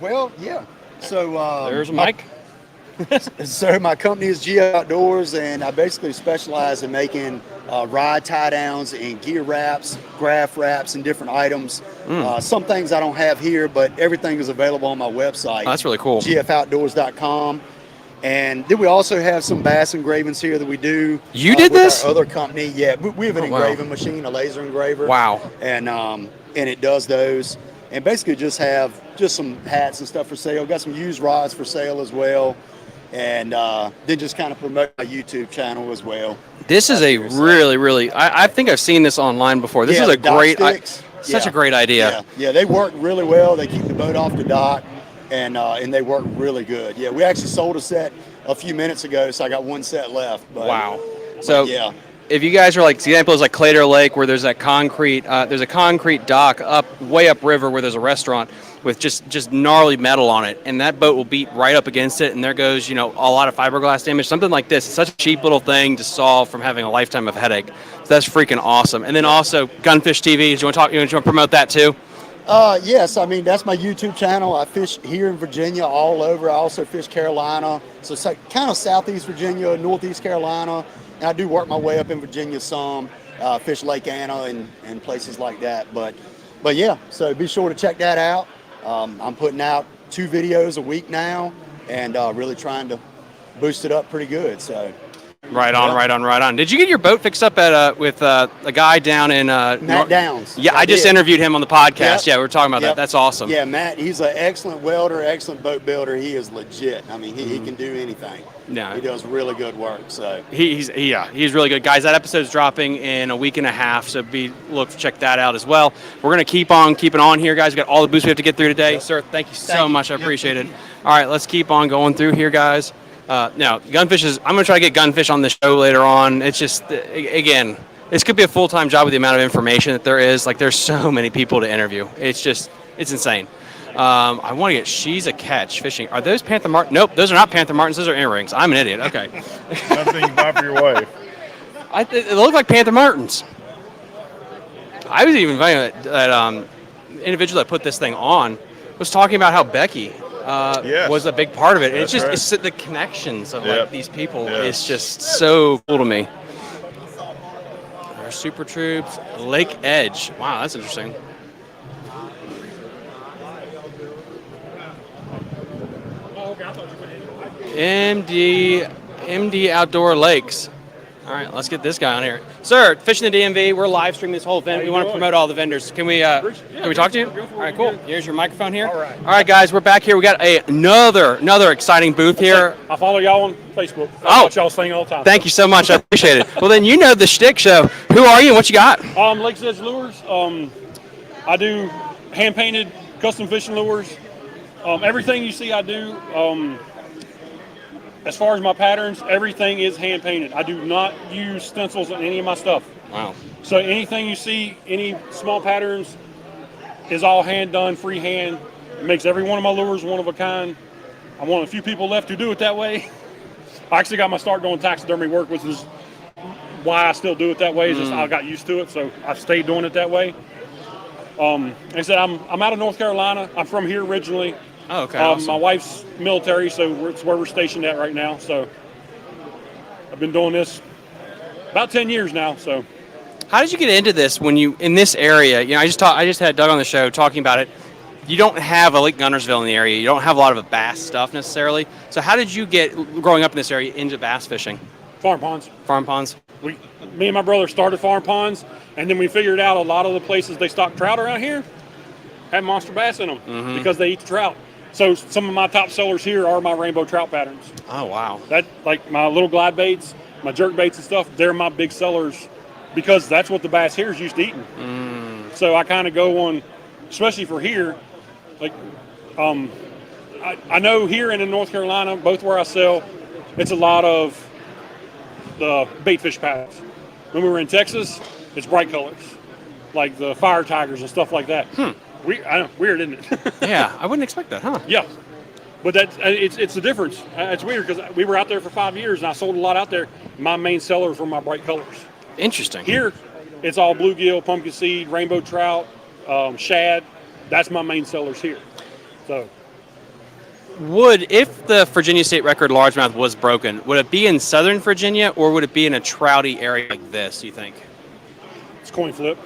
Speaker 12: Well, yeah. So
Speaker 5: there's a mic.
Speaker 12: So my company is GF Outdoors, and I basically specialize in making rod tie downs and gear wraps, graph wraps, and different items. Some things I don't have here, but everything is available on my website.
Speaker 5: Oh, that's really cool.
Speaker 12: GFOutdoors.com. And then we also have some bass engravings here that we do.
Speaker 5: You did
Speaker 12: with
Speaker 5: this?
Speaker 12: Our other company, yeah. We have an
Speaker 5: wow.
Speaker 12: engraving machine, a laser engraver.
Speaker 5: Wow.
Speaker 12: And it does those. And basically just have just some hats and stuff for sale. Got some used rods for sale as well. And then just kind of promote my YouTube channel as well.
Speaker 5: This is a really, I think I've seen this online before. This is a great, such a great idea.
Speaker 12: Yeah, they work really well. They keep the boat off the dock. And they work really good. Yeah, we actually sold a set a few minutes ago, so I got one set left. But,
Speaker 5: wow. So
Speaker 12: yeah,
Speaker 5: if you guys are like, the example is like Claytor Lake, where there's that concrete, there's a concrete dock way upriver where there's a restaurant with just gnarly metal on it, and that boat will beat right up against it, and there goes, a lot of fiberglass damage. Something like this, it's such a cheap little thing to solve from having a lifetime of headache. So that's freaking awesome. And then also Gunfish TV. Do you want to promote that too?
Speaker 12: Yes, I mean, that's my YouTube channel. I fish here in Virginia, all over. I also fish Carolina, so kind of southeast Virginia, northeast Carolina, and I do work my way up in Virginia some, fish Lake Anna and places like that. But yeah, so be sure to check that out. I'm putting out 2 videos a week now, and really trying to boost it up pretty good. So.
Speaker 5: Right on. Did you get your boat fixed up at with a guy down in
Speaker 12: Matt Downs?
Speaker 5: Yeah, I just interviewed him on the podcast. Yep. Yeah, we were talking about that. That's awesome.
Speaker 12: Yeah, Matt, he's an excellent welder, excellent boat builder. He is legit. I mean, he can do anything.
Speaker 5: Yeah,
Speaker 12: he does really good work. So
Speaker 5: he's really good, guys. That episode's dropping in a week and a half, so check that out as well. We're gonna keep on keeping on here, guys. We got all the booths we have to get through today. Yep. Sir, thank you so much. I appreciate it. All right, let's keep on going through here, guys. Now, Gunfish I'm going to try to get Gunfish on the show later on. It's just, again, this could be a full-time job with the amount of information that there is. Like, there's so many people to interview. It's insane. I want to get She's a Catch fishing. Are those Panther Martins? Nope, those are not Panther Martins. Those are earrings. I'm an idiot. Okay.
Speaker 6: Nothing you buy for your wife.
Speaker 5: It look like Panther Martins. I was even finding that individual that put this thing on was talking about how Becky was a big part of it. It's just it's the connections of like these people. It's just so cool to me. There's Super Troops, Lake Edge. Wow, that's interesting. MD Outdoor Lakes. All right, let's get this guy on here. Sir, Fishing the DMV, we're live streaming this whole event. We want to promote all the vendors. Can we talk to you? All right, cool. Here's your microphone here. All right, guys, we're back here. We got another exciting booth here.
Speaker 13: I follow y'all on Facebook.
Speaker 5: I
Speaker 13: watch y'all's thing all the time.
Speaker 5: Thank you so much. I appreciate it. Well, then you know the shtick, so who are you and what you got?
Speaker 13: Lake's Edge Lures. I do hand-painted custom fishing lures. Everything you see I do, as far as my patterns, everything is hand painted. I do not use stencils on any of my stuff.
Speaker 5: Wow.
Speaker 13: So anything you see, any small patterns, is all hand done, freehand. It makes every one of my lures one of a kind. I'm one of the few people left who do it that way. I actually got my start doing taxidermy work, which is why I still do it that way. It's just I got used to it, so I've stayed doing it that way. Like I said, I'm out of North Carolina. I'm from here originally.
Speaker 5: Oh, okay. Awesome.
Speaker 13: My wife's military, so it's where we're stationed at right now. So I've been doing this about 10 years now. So
Speaker 5: how did you get into this when you in this area? I just had Doug on the show talking about it. You don't have a Lake Gunnersville in the area. You don't have a lot of bass stuff necessarily. So how did you get growing up in this area into bass fishing?
Speaker 13: Farm ponds.
Speaker 5: Farm ponds.
Speaker 13: Me and my brother started farm ponds, and then we figured out a lot of the places they stock trout around here have monster bass in them because they eat the trout. So some of my top sellers here are my rainbow trout patterns.
Speaker 5: Oh, wow.
Speaker 13: That, like my little glide baits, my jerk baits and stuff, they're my big sellers because that's what the bass here is used to eating. So I kind of go on, especially for here, like I know here and in North Carolina, both where I sell, it's a lot of the bait fish patterns. When we were in Texas, it's bright colors, like the fire tigers and stuff like that. Weird, isn't it?
Speaker 5: Yeah, I wouldn't expect that, huh?
Speaker 13: Yeah, but it's the difference. It's weird because we were out there for 5 years and I sold a lot out there. My main sellers were my bright colors.
Speaker 5: Interesting.
Speaker 13: Here, it's all bluegill, pumpkin seed, rainbow trout, shad. That's my main sellers here. So
Speaker 5: If the Virginia state record largemouth was broken, would it be in southern Virginia or would it be in a trouty area like this, you think?
Speaker 13: It's coin flip.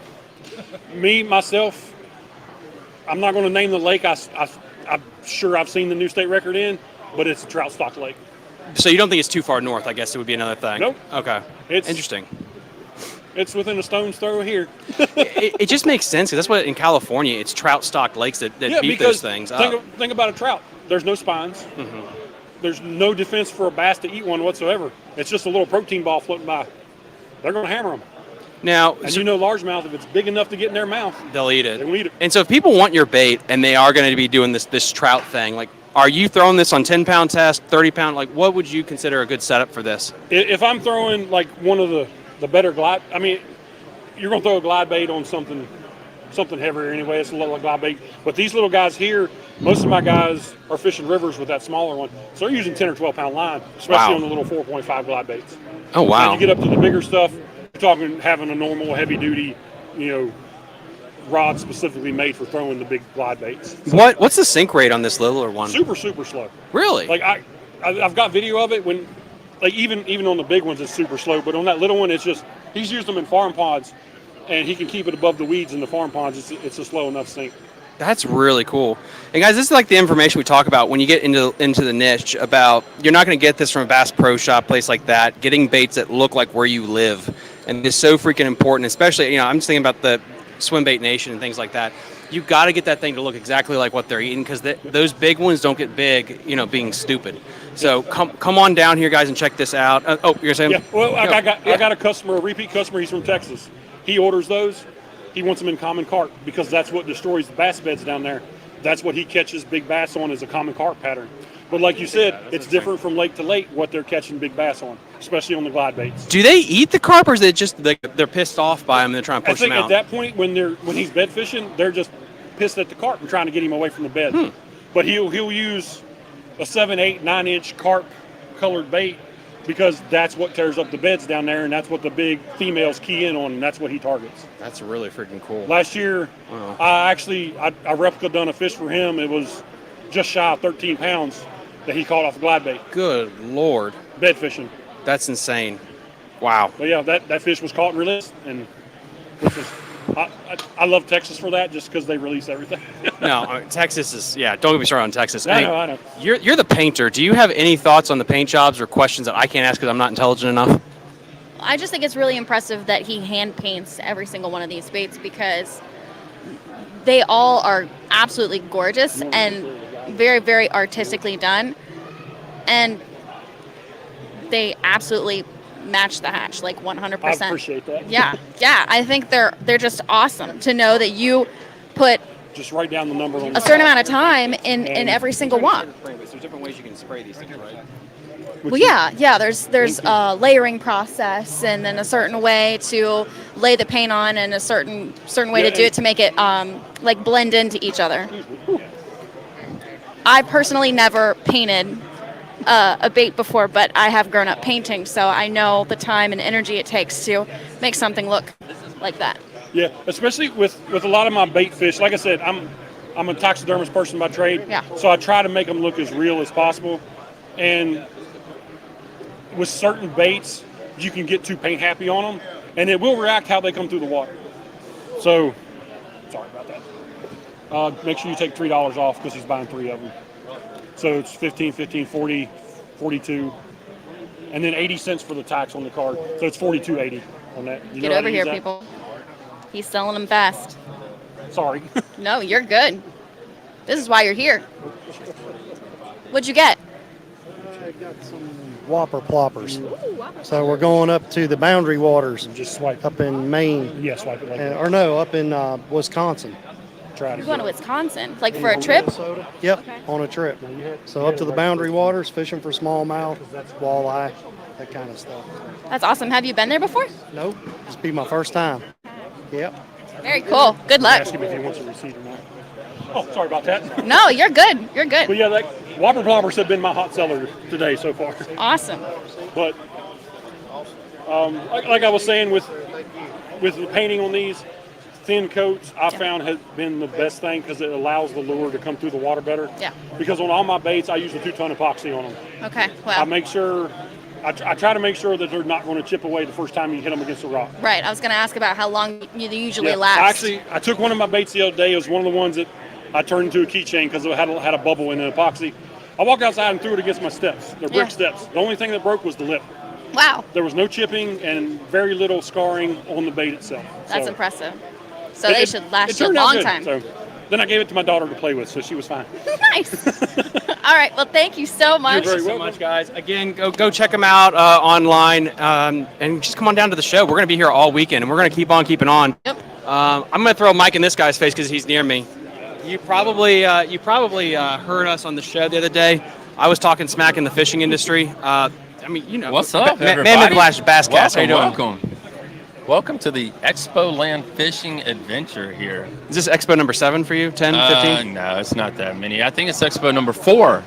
Speaker 13: Me, myself, I'm not going to name the lake. I'm sure I've seen the new state record in, but it's a trout stock lake.
Speaker 5: So you don't think it's too far north, I guess it would be another thing?
Speaker 13: Nope.
Speaker 5: Okay.
Speaker 13: It's
Speaker 5: interesting.
Speaker 13: It's within a stone's throw here.
Speaker 5: it just makes sense, because that's what in California, it's trout stock lakes that beat those things up.
Speaker 13: Think about a trout. There's no spines.
Speaker 5: Mm-hmm.
Speaker 13: There's no defense for a bass to eat one whatsoever. It's just a little protein ball floating by. They're going to hammer them.
Speaker 5: Now,
Speaker 13: and you know largemouth, if it's big enough to get in their mouth,
Speaker 5: they'll eat it.
Speaker 13: They'll eat it.
Speaker 5: And so if people want your bait and they are going to be doing this trout thing, like, are you throwing this on 10-pound test, 30-pound? Like, what would you consider a good setup for this?
Speaker 13: If I'm throwing like one of the better glide, I mean, you're going to throw a glide bait on something heavier anyway. It's a little glide bait. But these little guys here, most of my guys are fishing rivers with that smaller one. So they're using 10 or 12-pound line, especially on the little 4.5 glide baits.
Speaker 5: Oh, wow.
Speaker 13: When you get up to the bigger stuff, you're talking having a normal heavy-duty, rod specifically made for throwing the big glide baits.
Speaker 5: What's the sink rate on this littler one?
Speaker 13: Super, super slow.
Speaker 5: Really?
Speaker 13: Like I've got video of it when, like even on the big ones it's super slow, but on that little one it's just he's used them in farm ponds, and he can keep it above the weeds in the farm ponds. It's a slow enough sink.
Speaker 5: That's really cool. And guys, this is like the information we talk about when you get into the niche about you're not going to get this from a Bass Pro Shop place like that. Getting baits that look like where you live, and it's so freaking important. Especially, I'm just thinking about the Swim Bait Nation and things like that. You got to get that thing to look exactly like what they're eating, because those big ones don't get big, being stupid. So come on down here, guys, and check this out. You're saying?
Speaker 13: Yeah. Well, I got a customer, a repeat customer. He's from Texas. He orders those. He wants them in common carp because that's what destroys the bass beds down there. That's what he catches big bass on, is a common carp pattern. But like you said, it's different from lake to lake what they're catching big bass on, especially on the glide baits.
Speaker 5: Do they eat the carp, or is it just they're pissed off by him and they're trying to push him out?
Speaker 13: I think at that point when he's bed fishing, they're just pissed at the carp and trying to get him away from the bed. But he'll use a 7, 8, 9-inch carp colored bait because that's what tears up the beds down there, and that's what the big females key in on, and that's what he targets.
Speaker 5: That's really freaking cool.
Speaker 13: Last year, I replica done a fish for him. It was just shy of 13 pounds that he caught off a glide bait.
Speaker 5: Good Lord.
Speaker 13: Bed fishing.
Speaker 5: That's insane. Wow.
Speaker 13: But yeah, that fish was caught and released, and I love Texas for that, just because they release everything.
Speaker 5: No, Texas is, don't get me started on Texas.
Speaker 13: I know.
Speaker 5: You're the painter. Do you have any thoughts on the paint jobs or questions that I can't ask because I'm not intelligent enough?
Speaker 2: I just think it's really impressive that he hand paints every single one of these baits, because they all are absolutely gorgeous and very, very artistically done. And they absolutely match the hatch, like 100%.
Speaker 13: I appreciate that.
Speaker 2: Yeah. I think they're just awesome to know that you put
Speaker 13: just write down the number on
Speaker 2: a certain amount of time in every single one.
Speaker 5: There's different ways you can spray these things, right?
Speaker 2: Well, yeah. There's a layering process, and then a certain way to lay the paint on, and a certain way to do it to make it like blend into each other. I personally never painted a bait before, but I have grown up painting, so I know the time and energy it takes to make something look like that.
Speaker 13: Yeah, especially with a lot of my bait fish. Like I said, I'm a taxidermist person by trade.
Speaker 2: Yeah.
Speaker 13: So I try to make them look as real as possible. And with certain baits, you can get too paint happy on them, and it will react how they come through the water. So, sorry about that. Make sure you take $3 off because he's buying 3 of them. So it's 15, 40, 42, and then 80 cents for the tax on the card. So it's $42.80 on that. You
Speaker 2: Get over here, people. He's selling them fast.
Speaker 13: Sorry.
Speaker 2: No, you're good. This is why you're here. What'd you get?
Speaker 14: I got some whopper ploppers. So we're going up to the Boundary Waters.
Speaker 13: And just swipe.
Speaker 14: Up in Maine.
Speaker 13: Yeah, swipe it like that.
Speaker 14: Or no, up in Wisconsin.
Speaker 2: You're going to Wisconsin, like for a trip?
Speaker 14: Yep, on a trip. So up to the Boundary Waters, fishing for smallmouth, walleye, that kind of stuff.
Speaker 2: That's awesome. Have you been there before?
Speaker 14: Nope, this will be my first time. Yep.
Speaker 2: Very cool. Good luck.
Speaker 13: Ask him if he wants a receipt or not. Oh, sorry about that.
Speaker 2: No, you're good. You're good.
Speaker 13: But yeah, that whopper ploppers have been my hot seller today so far.
Speaker 2: Awesome.
Speaker 13: But like I was saying with the painting on these, thin coats I found has been the best thing because it allows the lure to come through the water better.
Speaker 2: Yeah.
Speaker 13: Because on all my baits, I use a 2-ton epoxy on them.
Speaker 2: Okay.
Speaker 13: I
Speaker 2: Well.
Speaker 13: make sure, I try to make sure that they're not going to chip away the first time you hit them against a rock.
Speaker 2: Right. I was going to ask about how long you usually
Speaker 13: Yeah.
Speaker 2: last.
Speaker 13: Actually, I took one of my baits the other day. It was one of the ones that I turned into a keychain because it had a bubble in the epoxy. I walked outside and threw it against my steps. They're brick steps. The only thing that broke was the lip.
Speaker 2: Wow.
Speaker 13: There was no chipping and very little scarring on the bait itself.
Speaker 2: That's
Speaker 13: So
Speaker 2: impressive. So they should last you a
Speaker 13: turned out
Speaker 2: long
Speaker 13: good.
Speaker 2: time.
Speaker 13: So then I gave it to my daughter to play with, so she was fine.
Speaker 2: Nice. All right. Well, thank you so much.
Speaker 5: Thank you so much, guys. Again, go check them out online, and just come on down to the show. We're going to be here all weekend, and we're going to keep on keeping on.
Speaker 2: Yep.
Speaker 5: I'm going to throw a mic in this guy's face because he's near me. You probably heard us on the show the other day. I was talking smack in the fishing industry. I mean, you know,
Speaker 15: What's up, everybody?
Speaker 5: Mammoth Bass Cast. How you doing?
Speaker 15: Welcome to the Expo Land Fishing Adventure here.
Speaker 5: Is this Expo number 7 for you? 10, 15?
Speaker 15: No, it's not that many. I think it's Expo number 4.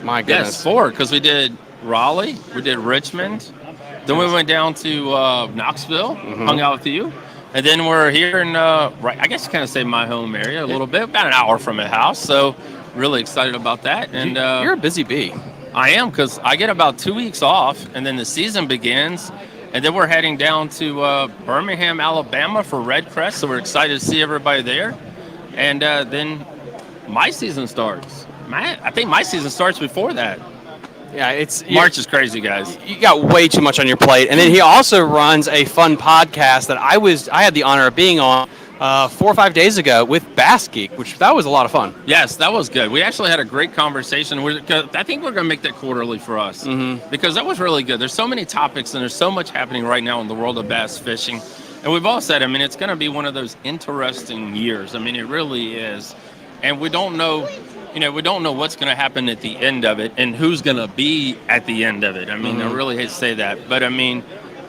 Speaker 5: My goodness.
Speaker 15: Yes, 4, because we did Raleigh, we did Richmond, then we went down to Knoxville, hung out with you, and then we're here in, I guess you kind of say my home area a little bit, about an hour from my house, so really excited about that. And
Speaker 5: you're a busy bee.
Speaker 15: I am, because I get about 2 weeks off, and then the season begins, and then we're heading down to Birmingham, Alabama for Red Crest, so we're excited to see everybody there. And then my season starts. I think my season starts before that.
Speaker 5: Yeah,
Speaker 15: March is crazy, guys.
Speaker 5: You got way too much on your plate. And then he also runs a fun podcast that I had the honor of being on 4 or 5 days ago with Bass Geek, that was a lot of fun.
Speaker 15: Yes, that was good. We actually had a great conversation. I think we're going to make that quarterly for us because that was really good. There's so many topics and there's so much happening right now in the world of bass fishing. And we've all said, I mean, it's going to be one of those interesting years. I mean, it really is. And we don't know, what's going to happen at the end of it and who's going to be at the end of it. I mean, I really hate to say that. But, I mean,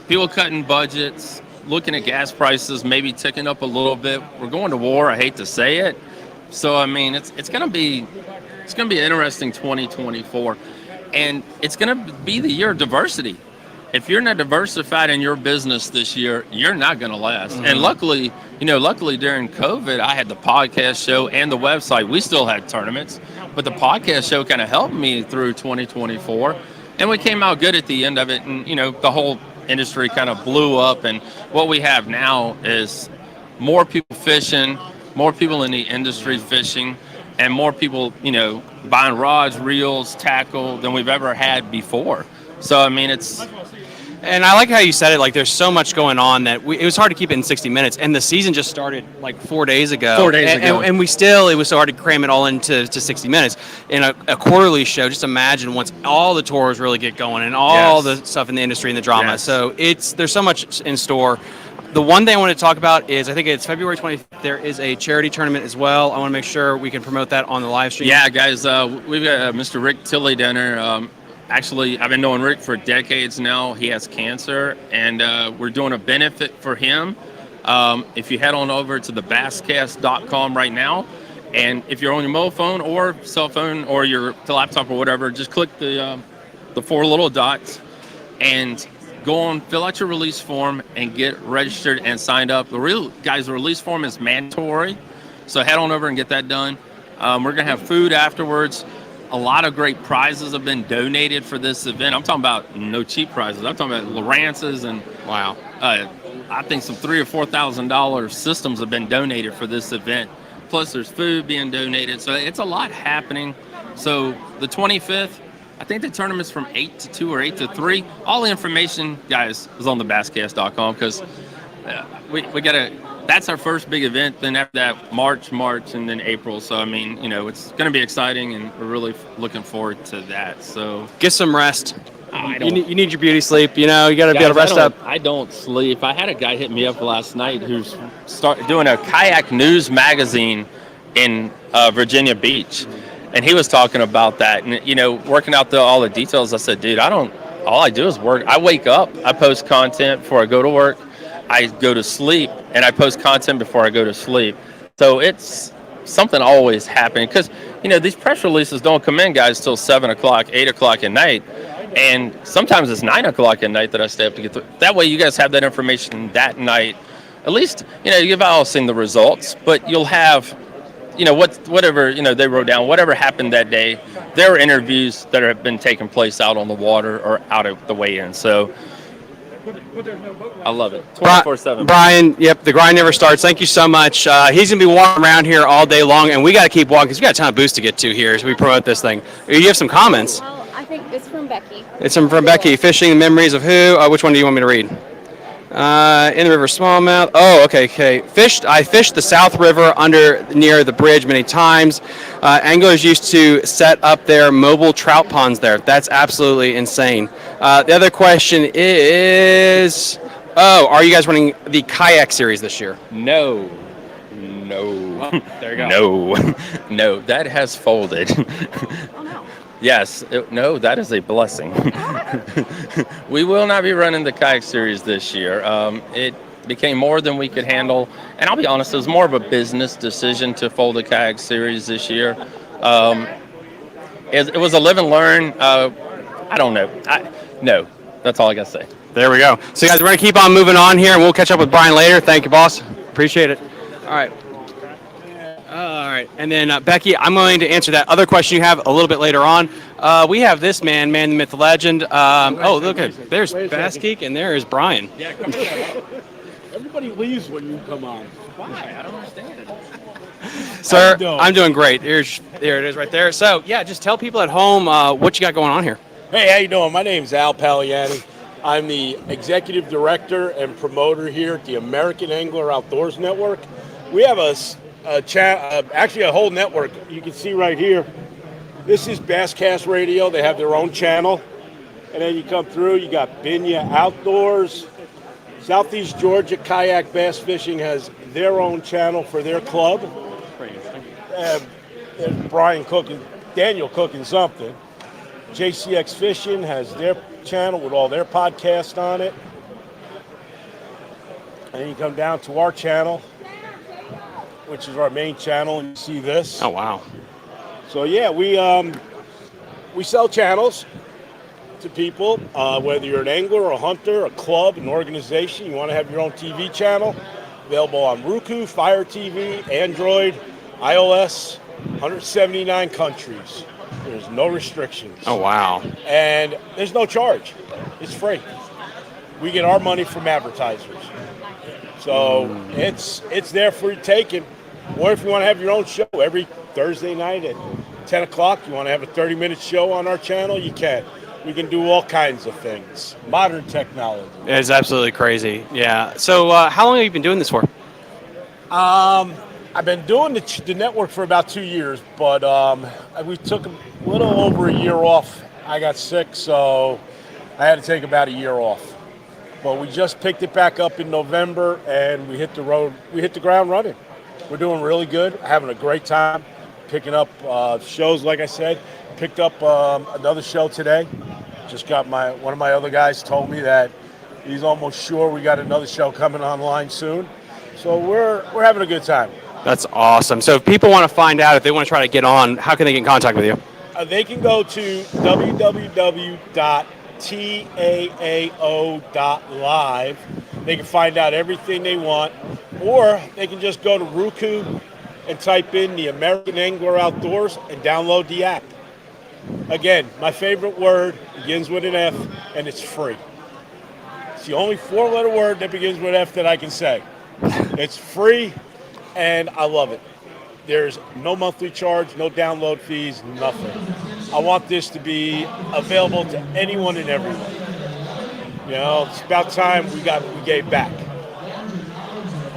Speaker 15: people cutting budgets, looking at gas prices, maybe ticking up a little bit. We're going to war. I hate to say it. So, I mean, it's going to be an interesting 2024. And it's going to be the year of diversity. If you're not diversified in your business this year, you're not going to last. And luckily during COVID, I had the podcast show and the website. We still had tournaments, but the podcast show kind of helped me through 2024. And we came out good at the end of it. And, the whole industry kind of blew up. And what we have now is more people fishing, more people in the industry fishing, and more people, buying rods, reels, tackle than we've ever had before. So, I mean,
Speaker 5: And I like how you said it, like there's so much going on that it was hard to keep it in 60 minutes. And the season just started like 4 days ago.
Speaker 15: 4 days ago.
Speaker 5: And it was so hard to cram it all into 60 minutes. In a quarterly show, just imagine once all the tours really get going and all the stuff in the industry and the drama.
Speaker 15: Yes.
Speaker 5: So there's so much in store. The one thing I want to talk about is I think it's February 20th. There is a charity tournament as well. I want to make sure we can promote that on the live stream.
Speaker 15: Yeah, guys, we've got Mr. Rick Tilley down there. Actually, I've been knowing Rick for decades now. He has cancer, and we're doing a benefit for him. If you head on over to thebasscast.com right now, and if you're on your mobile phone or cell phone or your laptop or whatever, just click the 4 little dots and go on, fill out your release form, and get registered and signed up. The release form is mandatory, so head on over and get that done. We're going to have food afterwards. A lot of great prizes have been donated for this event. I'm talking about no cheap prizes. I'm talking about Lowrance's and I think some $3,000 or $4,000 systems have been donated for this event. Plus, there's food being donated, so it's a lot happening. So the 25th, I think the tournament's from 8 to 2 or 8 to 3. All the information, guys, is on thebasscast.com because we got to. That's our first big event. Then after that, March, and then April. So, I mean, it's going to be exciting, and we're really looking forward to that. So
Speaker 5: get some rest. You need your beauty sleep. You got to be able to rest up.
Speaker 15: I don't sleep. I had a guy hit me up last night who's doing a kayak news magazine in Virginia Beach, and he was talking about that. And working out all the details. I said, dude, all I do is work. I wake up, I post content before I go to work. I go to sleep, and I post content before I go to sleep. So it's something always happening because, these press releases don't come in, guys, till 7 o'clock, 8 o'clock at night. And sometimes it's 9 o'clock at night that I stay up to get through. That way you guys have that information that night at least, you've all seen the results, but you'll have, whatever, they wrote down, whatever happened that day, there are interviews that have been taking place out on the water or out of the weigh-in. So I love it. 24/7.
Speaker 5: Brian, yep, the grind never starts. Thank you so much. He's going to be walking around here all day long, and we got to keep walking because we got a ton of booths to get to here as we promote this thing. You have some comments?
Speaker 2: Well, I think it's from Becky.
Speaker 5: It's from Becky. Fishing memories of who? Which one do you want me to read? In the river smallmouth. Oh, okay. I fished the South River near the bridge many times. Anglers used to set up their mobile trout ponds there. That's absolutely insane. The other question is, are you guys running the kayak series this year?
Speaker 15: No.
Speaker 5: Well, there you go.
Speaker 15: No, that has folded.
Speaker 2: Oh, no.
Speaker 15: Yes, that is a blessing. We will not be running the kayak series this year. It became more than we could handle, and I'll be honest, it was more of a business decision to fold the kayak series this year. It was a live and learn. I don't know. No, that's all I got to say.
Speaker 5: There we go. So, guys, we're going to keep on moving on here, and we'll catch up with Brian later. Thank you, boss. Appreciate it. All right. All right. And then, Becky, I'm going to answer that other question you have a little bit later on. We have this man, the myth, the legend. Look at there's Bass Geek, and there is Brian.
Speaker 16: Yeah, come on. Everybody leaves when you come on.
Speaker 15: Why? I don't understand it.
Speaker 5: Sir, I'm doing great. There it is right there. So, yeah, just tell people at home what you got going on here.
Speaker 16: Hey, how you doing? My name's Al Paliani. I'm the executive director and promoter here at the American Angler Outdoors Network. We have actually a whole network. You can see right here. This is Basscast Radio. They have their own channel. And then you come through, you got Binya Outdoors. Southeast Georgia Kayak Bass Fishing has their own channel for their club. Brian cooking, Daniel cooking something. JCX Fishing has their channel with all their podcasts on it. And then you come down to our channel, which is our main channel, and you see this.
Speaker 5: Oh, wow.
Speaker 16: So, yeah, we sell channels to people, whether you're an angler, a hunter, a club, an organization, you want to have your own TV channel, available on Roku, Fire TV, Android, iOS, 179 countries. There's no restrictions.
Speaker 5: Oh, wow.
Speaker 16: And there's no charge. It's free. We get our money from advertisers. So it's there for your taking. Or if you want to have your own show every Thursday night at 10 o'clock, you want to have a 30-minute show on our channel, you can. We can do all kinds of things. Modern technology.
Speaker 5: It's absolutely crazy. Yeah. So how long have you been doing this for?
Speaker 16: I've been doing the network for about 2 years, but we took a little over a year off. I got sick, so I had to take about a year off. But we just picked it back up in November, and we hit the road. We hit the ground running. We're doing really good, having a great time, picking up shows, like I said. Picked up another show today. Just got one of my other guys told me that he's almost sure we got another show coming online soon. So we're having a good time.
Speaker 5: That's awesome. So if people want to find out, if they want to try to get on, how can they get in contact with you?
Speaker 16: They can go to www.taao.live. They can find out everything they want. Or they can just go to Roku and type in the American Angler Outdoors and download the app. Again, my favorite word begins with an F, and it's free. It's the only four-letter word that begins with F that I can say. It's free, and I love it. There's no monthly charge, no download fees, nothing. I want this to be available to anyone and everyone. You know, it's about time we gave back.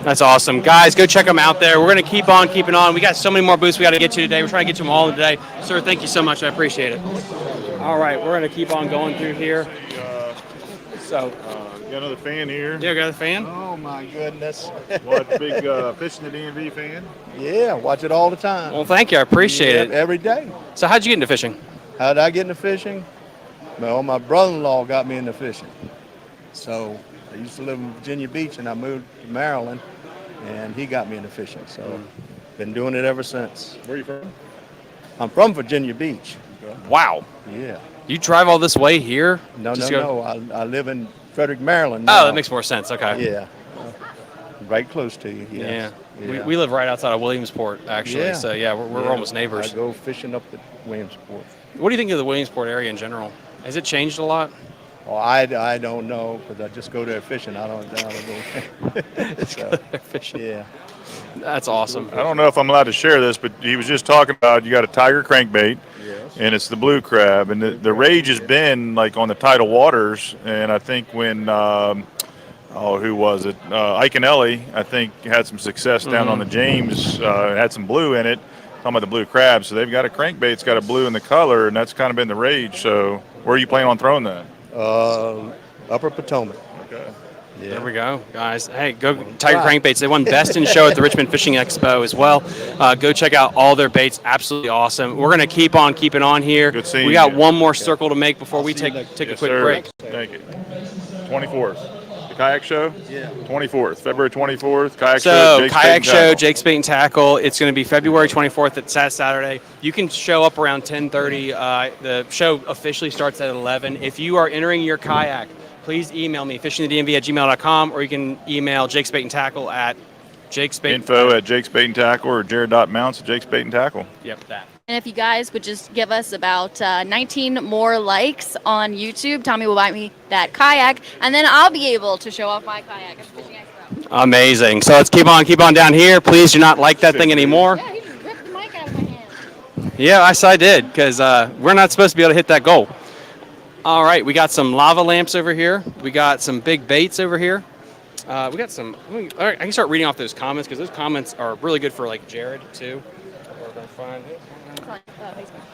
Speaker 5: That's awesome. Guys, go check them out there. We're going to keep on keeping on. We got so many more booths we got to get to today. We're trying to get to them all today. Sir, thank you so much. I appreciate it. All right, we're going to keep on going through here.
Speaker 6: Got another fan here.
Speaker 5: Yeah, got a fan?
Speaker 12: Oh, my goodness.
Speaker 6: What, big Fishing the DMV fan?
Speaker 12: Yeah, watch it all the time.
Speaker 5: Well, thank you. I appreciate it.
Speaker 12: Every day.
Speaker 5: So how'd you get into fishing?
Speaker 12: How did I get into fishing? Well, my brother-in-law got me into fishing. So I used to live in Virginia Beach, and I moved to Maryland, and he got me into fishing. So been doing it ever since.
Speaker 6: Where are you from?
Speaker 12: I'm from Virginia Beach.
Speaker 5: Wow.
Speaker 12: Yeah.
Speaker 5: You drive all this way here?
Speaker 12: No. I live in Frederick, Maryland now.
Speaker 5: Oh, that makes more sense. Okay.
Speaker 12: Yeah.
Speaker 17: Right close to you. Yes.
Speaker 5: Yeah. We live right outside of Williamsport, actually.
Speaker 17: Yeah.
Speaker 5: So yeah, we're almost neighbors.
Speaker 17: I go fishing up at Williamsport.
Speaker 5: What do you think of the Williamsport area in general? Has it changed a lot?
Speaker 17: Well, I don't know because I just go there fishing. I don't go. So,
Speaker 5: fishing.
Speaker 17: Yeah.
Speaker 5: That's awesome.
Speaker 6: I don't know if I'm allowed to share this, but he was just talking about you got a tiger crankbait, and it's the blue crab, and the rage has been like on the tidal waters, and I think when who was it? Ike and Ellie, I think, had some success down on the James, had some blue in it. Talking about the blue crab, so they've got a crankbait, it's got a blue in the color, and that's kind of been the rage. So where are you planning on throwing that?
Speaker 17: Upper Potomac.
Speaker 6: Okay.
Speaker 5: Yeah. There we go, guys. Hey, go Tiger Crankbaits. They won Best in Show at the Richmond Fishing Expo as well. Go check out all their baits. Absolutely awesome. We're going to keep on keeping on here.
Speaker 6: Good seeing
Speaker 5: we got
Speaker 6: you.
Speaker 5: one more circle to make before we take a quick break.
Speaker 6: Thank you. 24th. The kayak show?
Speaker 17: Yeah.
Speaker 6: 24th. February 24th. Kayak
Speaker 5: so,
Speaker 6: show.
Speaker 5: Kayak show, Jake's Bait and Tackle. It's going to be February 24th. It's Saturday. You can show up around 10:30. The show officially starts at 11. If you are entering your kayak, please email me, fishingthedmv@gmail.com, or you can email Jake's Bait and Tackle at Jake's Bait.
Speaker 6: Info at Jake's Bait and Tackle or Jared.Mounts at Jake's Bait and Tackle.
Speaker 5: Yep, that.
Speaker 2: And if you guys would just give us about 19 more likes on YouTube, Tommy will buy me that kayak, and then I'll be able to show off my kayak at the Fishing Expo.
Speaker 5: Amazing. So let's keep on down here. Please do not like that thing anymore.
Speaker 2: Yeah, he just ripped the mic out of my hand.
Speaker 5: Yeah, I did, because we're not supposed to be able to hit that goal. All right, we got some lava lamps over here. We got some big baits over here. We got some. All right, I can start reading off those comments because those comments are really good for like Jared too. We're gonna find it.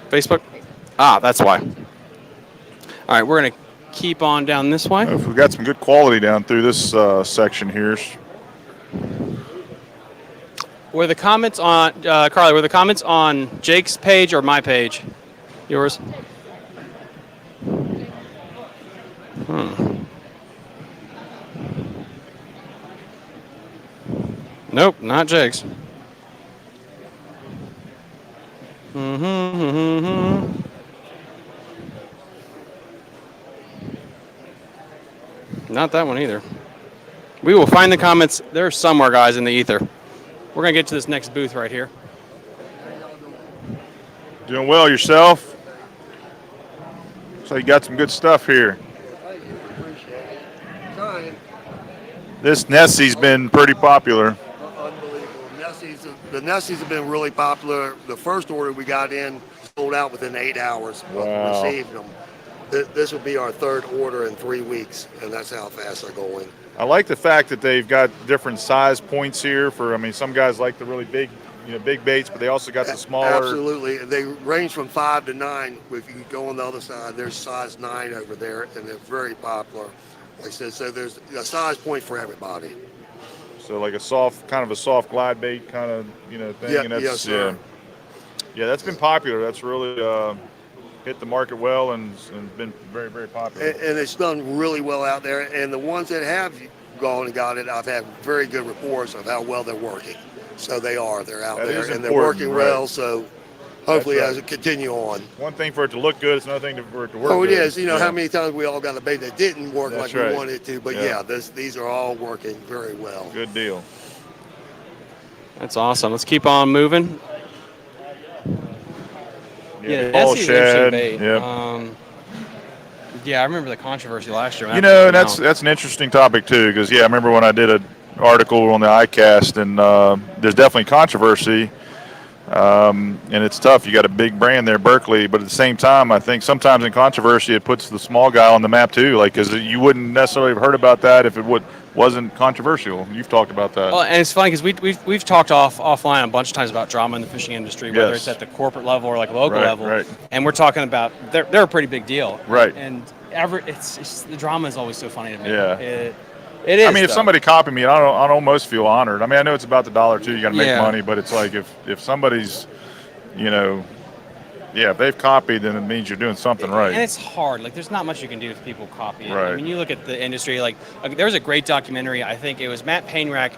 Speaker 5: Facebook. Ah, that's why. All right, we're gonna keep on down this way.
Speaker 6: We've got some good quality down through this section here.
Speaker 5: Were the comments on Carly? Were the comments on Jake's page or my page? Yours. Nope, not Jake's. Not that one either. We will find the comments. They're somewhere, guys, in the ether. We're going to get to this next booth right here.
Speaker 6: Doing well yourself? So you got some good stuff here. This Nessie's been pretty popular.
Speaker 18: Unbelievable. The Nessies have been really popular. The first order we got in sold out within 8 hours of receiving them. This will be our third order in 3 weeks, and that's how fast they're going.
Speaker 6: I like the fact that they've got different size points here. Some guys like the really big, big baits, but they also got the smaller.
Speaker 18: Absolutely. They range from 5 to 9. If you go on the other side, there's size 9 over there, and they're very popular. Like I said, so there's a size point for everybody.
Speaker 6: So like a soft glide bait kind of, thing.
Speaker 18: Yeah,
Speaker 6: And that's,
Speaker 18: yes, sir.
Speaker 6: Yeah, that's been popular. That's really hit the market well and been very, very popular.
Speaker 18: And it's done really well out there. And the ones that have gone and got it, I've had very good reports of how well they're working. So they're out there and they're working well. So hopefully as it continue on.
Speaker 6: One thing for it to look good, it's another thing for it to work
Speaker 18: Oh, it
Speaker 6: good.
Speaker 18: is. How many times we all got a bait that didn't work like we wanted it to. But these are all working very well.
Speaker 6: Good deal.
Speaker 5: That's awesome. Let's keep on moving. Yeah,
Speaker 6: ball
Speaker 5: Nessie's
Speaker 6: shed.
Speaker 5: interesting bait.
Speaker 6: Yep.
Speaker 5: Yeah, I remember the controversy last year.
Speaker 6: That's an interesting topic too, because I remember when I did an article on the iCast, and there's definitely controversy, and it's tough. You got a big brand there, Berkeley, but at the same time, I think sometimes in controversy it puts the small guy on the map too, because you wouldn't necessarily have heard about that if it wasn't controversial. You've talked about that.
Speaker 5: Well, and it's funny because we've talked offline a bunch of times about drama in the fishing industry, whether it's at the corporate level or like local level.
Speaker 6: Right.
Speaker 5: And we're talking about they're a pretty big deal.
Speaker 6: Right.
Speaker 5: And it's the drama is always so funny to me.
Speaker 6: Yeah.
Speaker 5: It is.
Speaker 6: If somebody copied me, I'd almost feel honored. I know it's about the dollar too. You got to make money, but it's like if somebody's, if they've copied, then it means you're doing something right.
Speaker 5: And it's hard. Like, there's not much you can do if people copy it.
Speaker 6: Right.
Speaker 5: I mean, you look at the industry. Like, there was a great documentary. I think it was Matt Painrack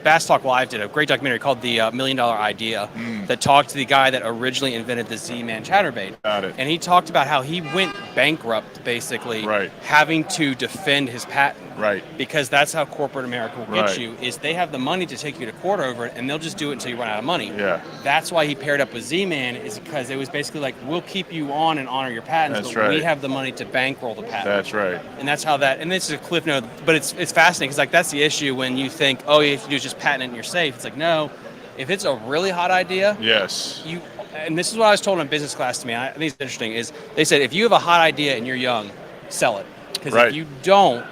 Speaker 5: Bass Talk Live did a great documentary called The $1 Million Idea that talked to the guy that originally invented the Z-Man chatterbait.
Speaker 6: Got it.
Speaker 5: And he talked about how he went bankrupt, basically, having to defend his patent.
Speaker 6: Right.
Speaker 5: Because that's how corporate America will get
Speaker 6: Right.
Speaker 5: you, is they have the money to take you to court over it, and they'll just do it until you run out of money.
Speaker 6: Yeah.
Speaker 5: That's why he paired up with Z-Man, is because it was basically like, we'll keep you on and honor your patents,
Speaker 6: That's
Speaker 5: but we
Speaker 6: right.
Speaker 5: have the money to bankroll the patent.
Speaker 6: That's right.
Speaker 5: And that's how that, and this is a cliff note, but it's fascinating, because like that's the issue when you think, oh, you have to do is just patent it and you're safe. It's like, no, if it's a really hot idea,
Speaker 6: yes,
Speaker 5: and this is what I was told in business class to me, I think it's interesting, is they said, if you have a hot idea and you're young, sell it. Because if you don't,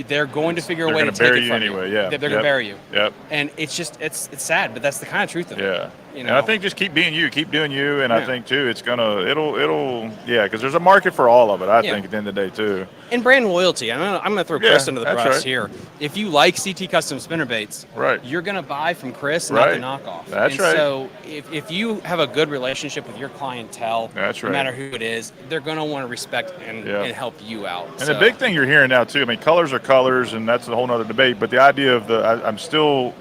Speaker 5: they're going to figure a way to take it from
Speaker 6: anyway.
Speaker 5: you.
Speaker 6: Yeah,
Speaker 5: They're going to bury you.
Speaker 6: Yep.
Speaker 5: And it's just, it's sad, but that's the kind of truth of it.
Speaker 6: Yeah.
Speaker 5: You
Speaker 6: And
Speaker 5: know?
Speaker 6: I think just keep being you, keep doing you, and I think too, because there's a market for all of it. I think at the end of the day too.
Speaker 5: And brand loyalty. I'm gonna throw Chris under the
Speaker 6: that's
Speaker 5: bus
Speaker 6: right.
Speaker 5: here. If you like CT Custom spinnerbaits, you're gonna buy from Chris, not the knockoff.
Speaker 6: That's
Speaker 5: and
Speaker 6: right.
Speaker 5: So if you have a good relationship with your clientele,
Speaker 6: That's
Speaker 5: no
Speaker 6: right.
Speaker 5: matter who it is, they're gonna want to respect and help you out.
Speaker 6: And the big thing you're hearing now too, I mean, colors are colors, and that's a whole nother debate. But the idea of I'm still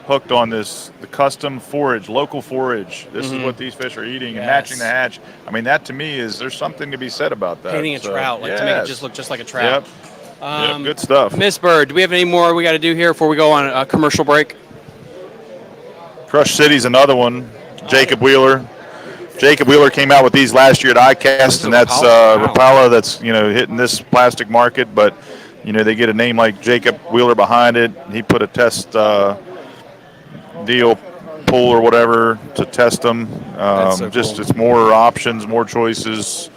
Speaker 6: hooked on this, the custom forage, local forage. This is what these fish are eating, and matching the hatch. I mean, that to me there's something to be said about that.
Speaker 5: Painting a trout, to make it just look just like a trout.
Speaker 6: Yep. Good stuff.
Speaker 5: Miss Bird, do we have any more we got to do here before we go on a commercial break?
Speaker 6: Crush City's another one. Jacob Wheeler. Jacob Wheeler came out with these last year at ICAST, and that's Rapala that's hitting this plastic market, but they get a name like Jacob Wheeler behind it. He put a test deal pool or whatever to test them. It's more options, more choices.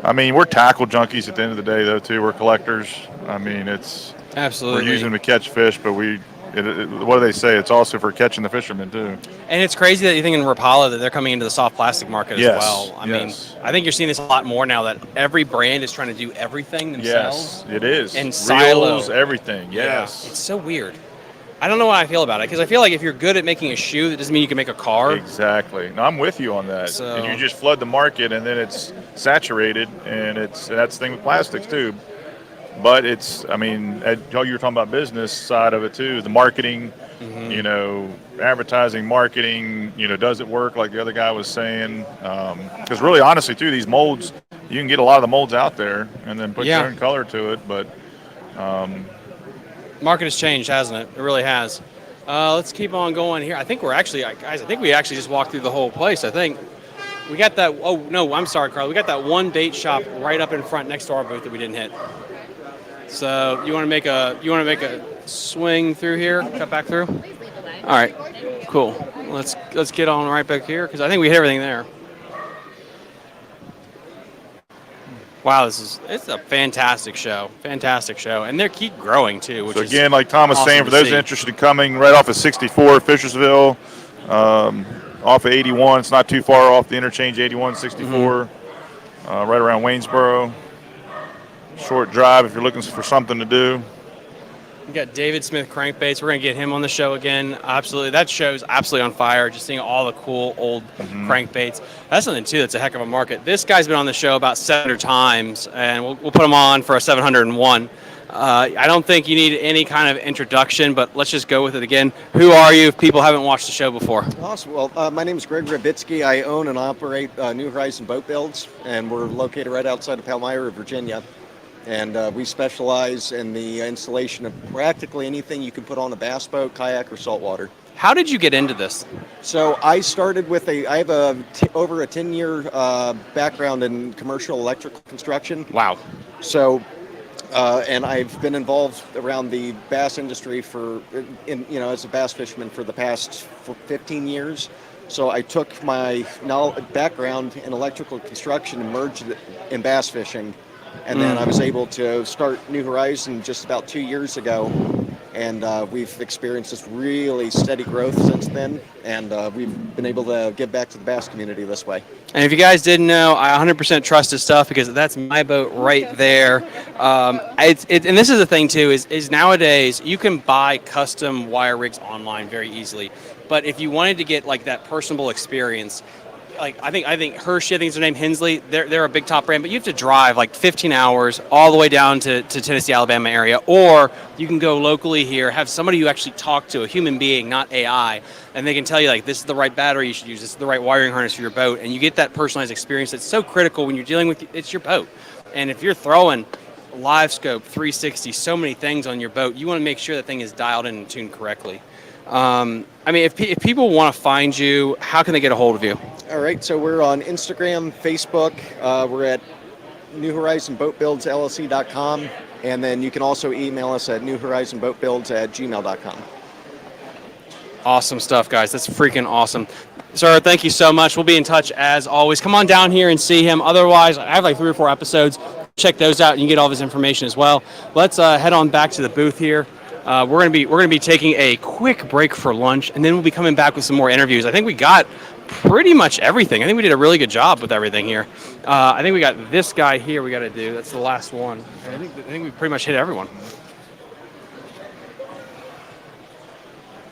Speaker 6: I mean, we're tackle junkies at the end of the day, though, too. We're collectors. I mean, it's
Speaker 5: absolutely,
Speaker 6: we're using them to catch fish, but what do they say? It's also for catching the fishermen too.
Speaker 5: And it's crazy that you think in Rapala that they're coming into the soft plastic market as well. I mean, I think you're seeing this a lot more now that every brand is trying to do everything themselves.
Speaker 6: Yes, it is.
Speaker 5: And silo
Speaker 6: Reels, everything. Yes.
Speaker 5: Yeah. It's so weird. I don't know how I feel about it, because I feel like if you're good at making a shoe, that doesn't mean you can make a car.
Speaker 6: Exactly. No, I'm with you on that. And you just flood the market, and then it's saturated, and that's the thing with plastics too. But you were talking about business side of it too, the marketing, advertising, marketing, does it work like the other guy was saying? Because really, honestly too, these molds, you can get a lot of the molds out there and then put your own color to it, but
Speaker 5: market has changed, hasn't it? It really has. Let's keep on going here. I think we actually just walked through the whole place. I think we got that. Oh no, I'm sorry, Carl. We got that one bait shop right up in front next to our booth that we didn't hit. So you want to make a swing through here, cut back through. All right, cool. Let's get on right back here, because I think we hit everything there. Wow, it's a fantastic show, and they keep growing too. Which
Speaker 6: so again, like Tom was
Speaker 5: awesome
Speaker 6: saying, for those interested in coming, right off of 64, Fishersville, off of 81, it's not too far off the interchange 81, 64, right around Waynesboro. Short drive if you're looking for something to do.
Speaker 5: We got David Smith crankbaits. We're gonna get him on the show again. Absolutely, that show's absolutely on fire. Just seeing all the cool old crankbaits. That's something too. That's a heck of a market. This guy's been on the show about 700 times, and we'll put him on for a 701. I don't think you need any kind of introduction, but let's just go with it again. Who are you if people haven't watched the show before?
Speaker 19: Awesome. Well, my name is Greg Rabitsky. I own and operate New Horizon Boat Builds, and we're located right outside of Palmyra, Virginia. And we specialize in the installation of practically anything you can put on a bass boat, kayak, or saltwater.
Speaker 5: How did you get into this?
Speaker 19: So I started with I have over a 10-year background in commercial electrical construction.
Speaker 5: Wow.
Speaker 19: So, and I've been involved around the bass industry as a bass fisherman for the past 15 years. So I took my background in electrical construction and merged it in bass fishing. And then I was able to start New Horizon just about 2 years ago, and we've experienced this really steady growth since then, and we've been able to give back to the bass community this way.
Speaker 5: And if you guys didn't know, I 100% trust his stuff, because that's my boat right there. And this is the thing too, is nowadays you can buy custom wire rigs online very easily, but if you wanted to get like that personable experience, like I think Hershey, I think is their name, Hensley. They're a big top brand, but you have to drive like 15 hours all the way down to Tennessee, Alabama area, or you can go locally here, have somebody you actually talk to, a human being, not AI, and they can tell you like this is the right battery you should use, this is the right wiring harness for your boat, and you get that personalized experience that's so critical when you're dealing with it's your boat, and if you're throwing live scope, 360, so many things on your boat, you want to make sure that thing is dialed in and tuned correctly. I mean, if people want to find you, how can they get a hold of you?
Speaker 19: All right, so we're on Instagram, Facebook. We're at newhorizonboatbuildsllc.com, and then you can also email us at newhorizonboatbuilds@gmail.com.
Speaker 5: Awesome stuff, guys. That's freaking awesome. Sir, thank you so much. We'll be in touch as always. Come on down here and see him. Otherwise, I have like 3 or 4 episodes. Check those out and you can get all of his information as well. Let's head on back to the booth here. We're gonna be taking a quick break for lunch, and then we'll be coming back with some more interviews. I think we got pretty much everything. I think we did a really good job with everything here. I think we got this guy here we got to do. That's the last one. I think we pretty much hit everyone.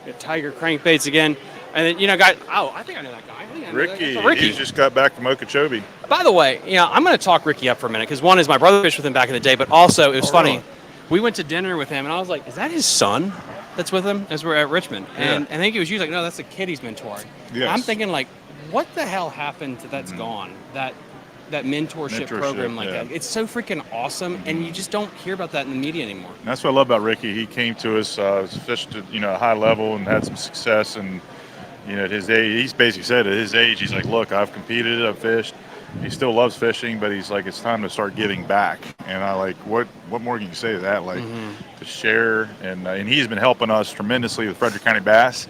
Speaker 5: Got Tiger crankbaits again. And then, guys, I think I know that guy.
Speaker 6: Ricky.
Speaker 5: Ricky.
Speaker 6: He just got back from Okeechobee.
Speaker 5: By the way, I'm going to talk Ricky up for a minute because one is my brother fished with him back in the day, but also it was funny.
Speaker 6: Really?
Speaker 5: We went to dinner with him, and I was like, is that his son that's with him as we're at Richmond? And I think it was you like, no, that's the kid he's mentoring.
Speaker 6: Yes.
Speaker 5: I'm thinking, like, what the hell happened to that's gone? That mentorship program like that. It's so freaking awesome, and you just don't hear about that in the media anymore.
Speaker 6: And that's what I love about Ricky. He came to us, fished at a high level and had some success. And at his age, he's basically said at his age, he's like, look, I've competed, I've fished. He still loves fishing, but he's like, it's time to start giving back. And I like, what more can you say to that? Like, to share, and he's been helping us tremendously with Frederick County Bass.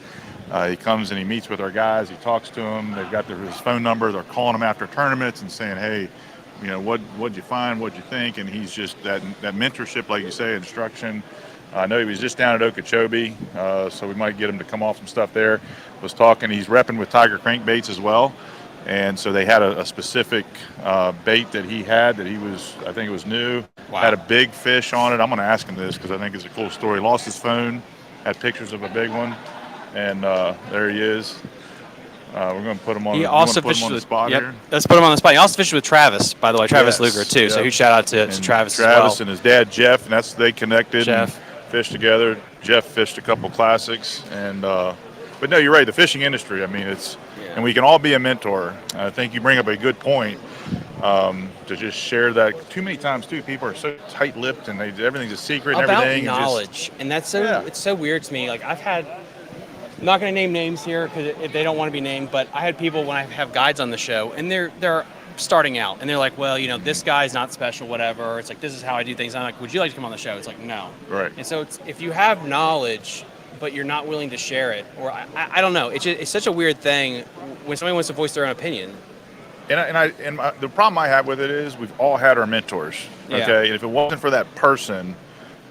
Speaker 6: He comes and he meets with our guys. He talks to them. They've got his phone number. They're calling him after tournaments and saying, hey, what'd you find? What'd you think? And he's just that mentorship, like you say, instruction. I know he was just down at Okeechobee, so we might get him to come off some stuff there. Was talking. He's repping with Tiger crankbaits as well. And so they had a specific bait that he had that I think it was new. Wow. Had a big fish on it. I'm going to ask him this because I think it's a cool story. Lost his phone, had pictures of a big one. And there he is. We're going to put him on, the spot here.
Speaker 5: Let's put him on the spot. He also fished with Travis, by the way, Travis Luger, too. Yep. So huge shout out to Travis as well.
Speaker 6: Travis and his dad, Jeff, and they connected and fished together. Jeff fished a couple classics. But no, you're right, the fishing industry, I mean, and we can all be a mentor. I think you bring up a good point to just share that. Too many times, too, people are so tight-lipped and everything's a secret and everything.
Speaker 5: About knowledge, and that's it's so weird to me. Like, I'm not going to name names here because they don't want to be named, but I had people when I have guides on the show, and they're starting out, and they're like, well, this guy's not special, whatever. It's like, this is how I do things. I'm like, would you like to come on the show? It's like, no.
Speaker 6: Right.
Speaker 5: And so if you have knowledge, but you're not willing to share it, or I don't know. It's such a weird thing when somebody wants to voice their own opinion.
Speaker 6: The problem I have with it is we've all had our mentors, okay?
Speaker 5: Yeah.
Speaker 6: And if it wasn't for that person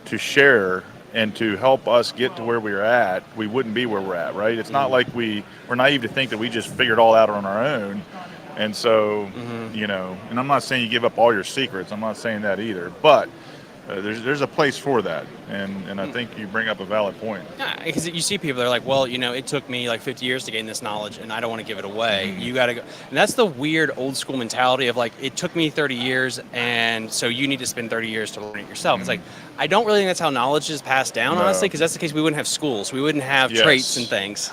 Speaker 6: to share and to help us get to where we're at, we wouldn't be where we're at, right? It's not like we're naive to think that we just figured it all out on our own. And so, and I'm not saying you give up all your secrets. I'm not saying that either. But there's a place for that, and I think you bring up a valid point.
Speaker 5: Yeah, because you see people that are like, well, it took me like 50 years to gain this knowledge, and I don't want to give it away. You got to go, and that's the weird old school mentality of like, it took me 30 years, and so you need to spend 30 years to learn it yourself. It's like, I don't really think that's how knowledge is passed down, honestly, because that's the case. We wouldn't have schools, we wouldn't have traits and things.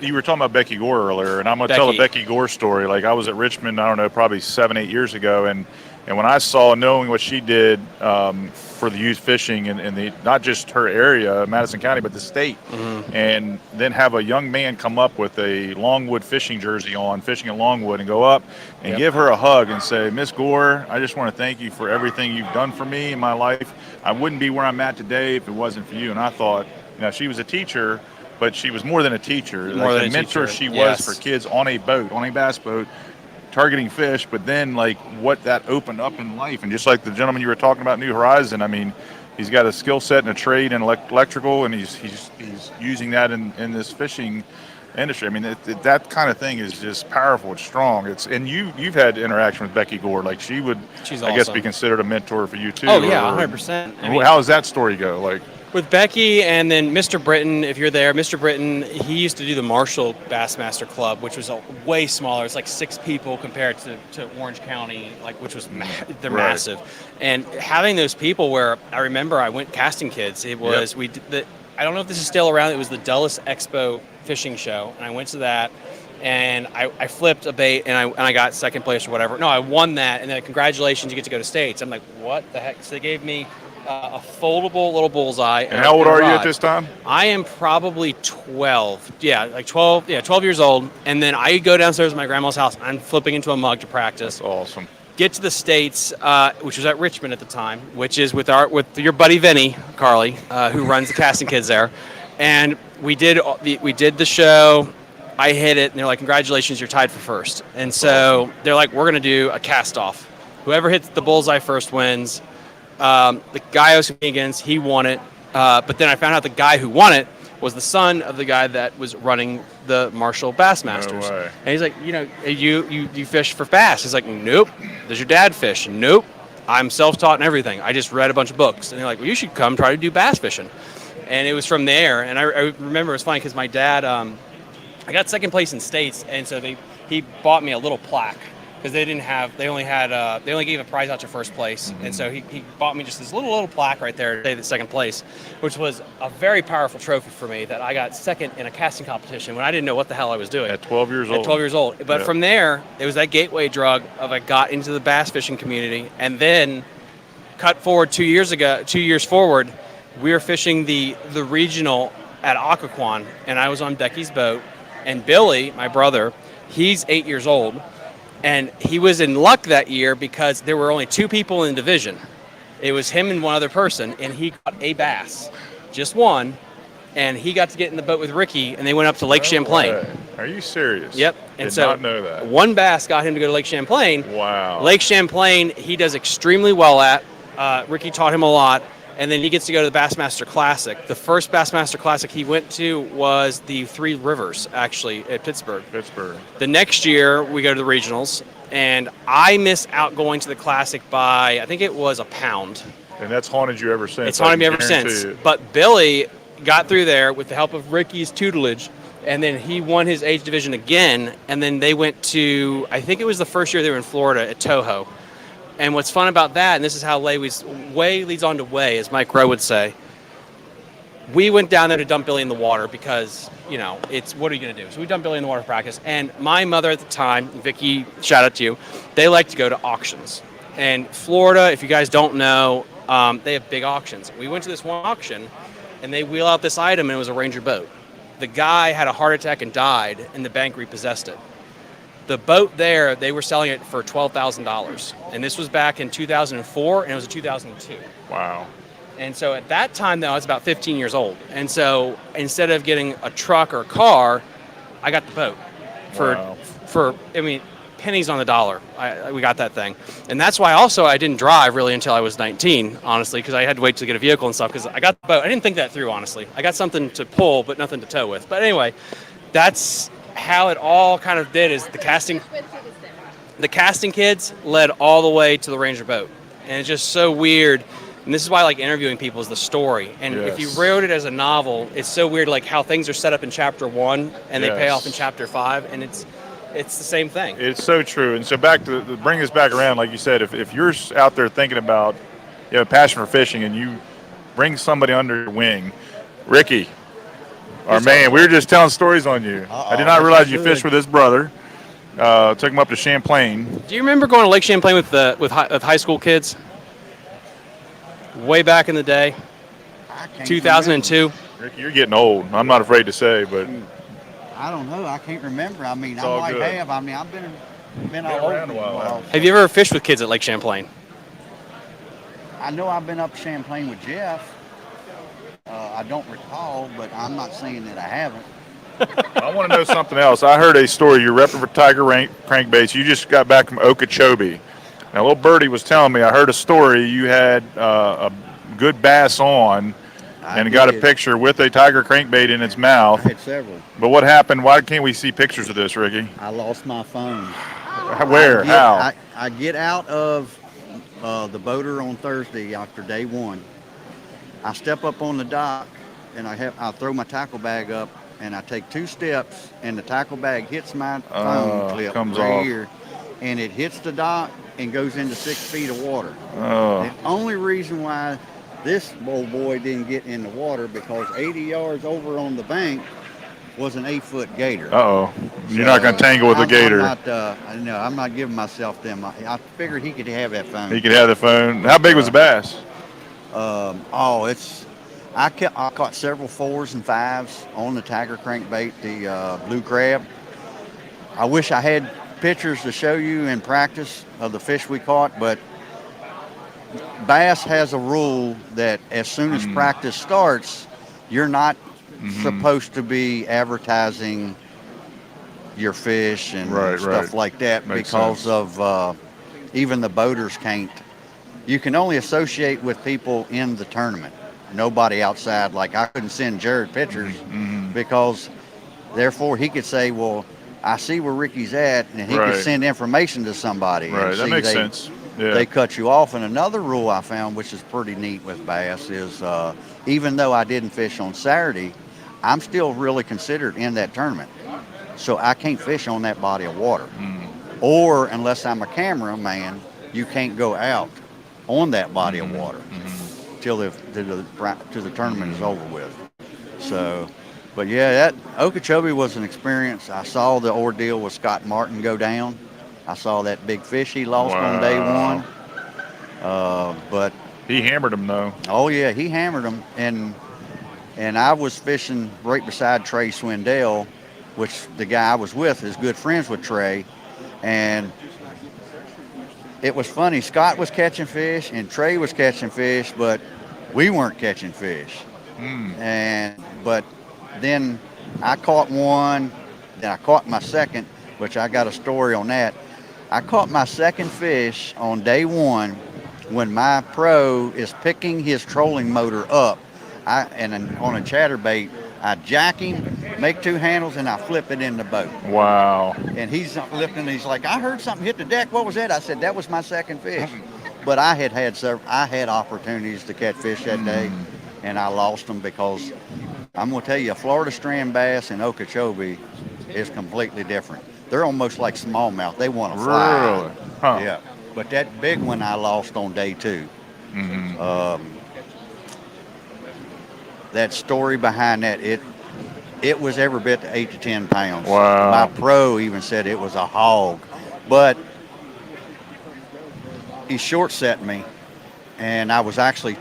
Speaker 6: You were talking about Becky Gore earlier, and I'm going to tell a Becky Gore story. Like, I was at Richmond, I don't know, probably 7-8 years ago, and when I saw, knowing what she did for the youth fishing in not just her area, Madison County, but the state, and then have a young man come up with a Longwood fishing jersey on, fishing at Longwood, and go up and give her a hug and say, Miss Gore, I just want to thank you for everything you've done for me in my life. I wouldn't be where I'm at today if it wasn't for you. And I thought, she was a teacher, but she was more than a teacher.
Speaker 5: More than
Speaker 6: a mentor she was for kids on a boat, on a bass boat, targeting fish, but then like what that opened up in life. And just like the gentleman you were talking about, New Horizon, I mean, he's got a skill set and a trade in electrical, and he's using that in this fishing industry. I mean, that kind of thing is just powerful. It's strong. And you've had interaction with Becky Gore. Like, she's I guess be considered a mentor for you too.
Speaker 5: Oh yeah, 100%.
Speaker 6: How does that story go? Like,
Speaker 5: with Becky and then Mr. Britton, if you're there, Mr. Britton, he used to do the Marshall Bassmaster Club, which was way smaller. It's like 6 people compared to Orange County, like which was they're
Speaker 6: Right.
Speaker 5: massive. And having those people where I remember I went casting kids. It was we did the, I don't know if this is still around. It was the Dulles Expo fishing show, and I went to that. And I flipped a bait, and I got second place or whatever. No, I won that, and then congratulations, you get to go to States. I'm like, what the heck? So they gave me a foldable little bullseye.
Speaker 6: And how old are you at this time?
Speaker 5: I am probably 12. Yeah, like 12. Yeah, 12 years old. And then I go downstairs to my grandma's house. I'm flipping into a mug to practice.
Speaker 6: That's awesome.
Speaker 5: Get to the States, which was at Richmond at the time, which is with your buddy Vinny Carly, who runs the casting kids there. And we did the show. I hit it, and they're like, congratulations, you're tied for first. And so they're like, we're going to do a cast-off. Whoever hits the bullseye first wins. The guy I was competing against, he won it. But then I found out the guy who won it was the son of the guy that was running the Marshall Bassmasters.
Speaker 6: No way.
Speaker 5: And he's like, you fish for bass? He's like, nope. Does your dad fish? Nope. I'm self-taught and everything. I just read a bunch of books. And they're like, well, you should come try to do bass fishing. And it was from there. And I remember it was funny because my dad... I got second place in States, and so he bought me a little plaque because they only gave a prize out to first place, and so he bought me just this little plaque right there to say the second place, which was a very powerful trophy for me that I got second in a casting competition when I didn't know what the hell I was doing.
Speaker 6: At 12 years old.
Speaker 5: At 12 years old. But
Speaker 6: Yeah.
Speaker 5: from there, it was that gateway drug of I got into the bass fishing community, and then cut forward 2 years forward, we were fishing the regional at Occoquan, and I was on Becky's boat. And Billy, my brother, he's 8 years old, and he was in luck that year because there were only 2 people in the division. It was him and one other person, and he caught a bass, just one, and he got to get in the boat with Ricky, and they went up to Lake Champlain.
Speaker 6: way. Are you serious?
Speaker 5: Yep. And
Speaker 6: Did
Speaker 5: so
Speaker 6: not know that.
Speaker 5: one bass got him to go to Lake Champlain.
Speaker 6: Wow.
Speaker 5: Lake Champlain, he does extremely well at. Ricky taught him a lot. And then he gets to go to the Bassmaster Classic. The first Bassmaster Classic he went to was the Three Rivers, actually, at Pittsburgh. The next year, we go to the regionals, and I miss out going to the Classic by, I think it was a pound.
Speaker 6: And that's haunted you ever since.
Speaker 5: It's haunted me ever since. But Billy got through there with the help of Ricky's tutelage, and then he won his age division again, and then they went to, I think it was the first year they were in Florida at Toho. And what's fun about that, and this is how way leads on to way, as Mike Rowe would say, we went down there to dump Billy in the water because, it's what are you going to do? So we dumped Billy in the water for practice. And my mother at the time, Vicky, shout out to you, they like to go to auctions. And Florida, if you guys don't know, they have big auctions. We went to this one auction, and they wheel out this item, and it was a Ranger boat. The guy had a heart attack and died, and the bank repossessed it. The boat there, they were selling it for $12,000. And this was back in 2004, and it was in 2002.
Speaker 6: Wow.
Speaker 5: And so at that time, though, I was about 15 years old. And so instead of getting a truck or a car, I got the boat for pennies on the dollar. We got that thing. And that's why also I didn't drive really until I was 19, honestly, because I had to wait to get a vehicle and stuff because I got the boat. I didn't think that through, honestly. I got something to pull, but nothing to tow with. But anyway, that's how it all kind of did is the casting kids led all the way to the Ranger boat. And it's just so weird. And this is why I like interviewing people is the story. And if you wrote it as a novel, it's so weird like how things are set up in chapter 1 and they pay off in chapter 5. And it's the same thing.
Speaker 6: It's so true. And so back to bring us back around, like you said, if you're out there thinking about a passion for fishing and you bring somebody under your wing, Ricky, our man, we were just telling stories on you. I did not realize you fished with his brother. Took him up to Champlain.
Speaker 5: Do you remember going to Lake Champlain with high school kids? Way back in the day, 2002.
Speaker 6: Ricky, you're getting old. I'm not afraid to say, but
Speaker 20: I don't know. I can't remember. I mean,
Speaker 6: It's
Speaker 20: I
Speaker 6: all
Speaker 20: might
Speaker 6: good.
Speaker 20: have. I mean, I've been all over
Speaker 6: around a while.
Speaker 5: Have you ever fished with kids at Lake Champlain?
Speaker 20: I know I've been up Champlain with Jeff. I don't recall, but I'm not saying that I haven't.
Speaker 6: I want to know something else. I heard a story. You're repping for Tiger crankbaits. You just got back from Okeechobee. Now, little birdie was telling me, I heard a story. You had a good bass on and got a picture with a Tiger crankbait in its mouth.
Speaker 20: I had several.
Speaker 6: But what happened? Why can't we see pictures of this, Ricky?
Speaker 20: I lost my phone.
Speaker 6: Where? How?
Speaker 20: I get out of the boater on Thursday after day 1. I step up on the dock and I throw my tackle bag up and I take 2 steps and the tackle bag hits my phone clip
Speaker 6: comes
Speaker 20: right
Speaker 6: off.
Speaker 20: here, and it hits the dock and goes into 6 feet of water.
Speaker 6: Oh.
Speaker 20: The only reason why this old boy didn't get in the water because 80 yards over on the bank was an 8-foot gator.
Speaker 6: Uh-oh. You're not going to tangle with a gator.
Speaker 20: I'm not giving myself them. I figured he could have that phone.
Speaker 6: He could have the phone. How big was the bass?
Speaker 20: I caught several 4s and 5s on the tiger crankbait, the blue crab. I wish I had pictures to show you in practice of the fish we caught, but bass has a rule that as soon as practice starts, you're not supposed to be advertising your fish and stuff like that.
Speaker 6: Makes
Speaker 20: because
Speaker 6: sense.
Speaker 20: of even the boaters can't. You can only associate with people in the tournament. Nobody outside. Like I couldn't send Jared pictures because therefore he could say, well, I see where Ricky's at, and he could send information to somebody.
Speaker 6: Right,
Speaker 20: and
Speaker 6: that makes sense. Yeah.
Speaker 20: They cut you off. And another rule I found, which is pretty neat with bass, is even though I didn't fish on Saturday, I'm still really considered in that tournament. So I can't fish on that body of water. Or unless I'm a cameraman, you can't go out on that body of water till the tournament is over with. So, but yeah, that Okeechobee was an experience. I saw the ordeal with Scott Martin go down. I saw that big fish he lost on day 1. But
Speaker 6: he hammered him though.
Speaker 20: Oh yeah, he hammered him, and I was fishing right beside Trey Swindell, which the guy I was with is good friends with Trey, and it was funny. Scott was catching fish and Trey was catching fish, but we weren't catching fish. But then I caught one, then I caught my second, which I got a story on that. I caught my second fish on day 1 when my pro is picking his trolling motor up. And on a chatterbait, I jack him, make 2 handles, and I flip it in the boat.
Speaker 6: Wow.
Speaker 20: And he's lifting, he's like, I heard something hit the deck. What was that? I said, that was my second fish. But I had opportunities to catch fish that day, and I lost them because I'm going to tell you, Florida strand bass in Okeechobee is completely different. They're almost like smallmouth. They want to fly.
Speaker 6: Really? Huh.
Speaker 20: Yeah. But that big one I lost on day 2. That story behind that, it was every bit to 8 to 10 pounds.
Speaker 6: Wow.
Speaker 20: My pro even said it was a hog. But he short set me, and I was actually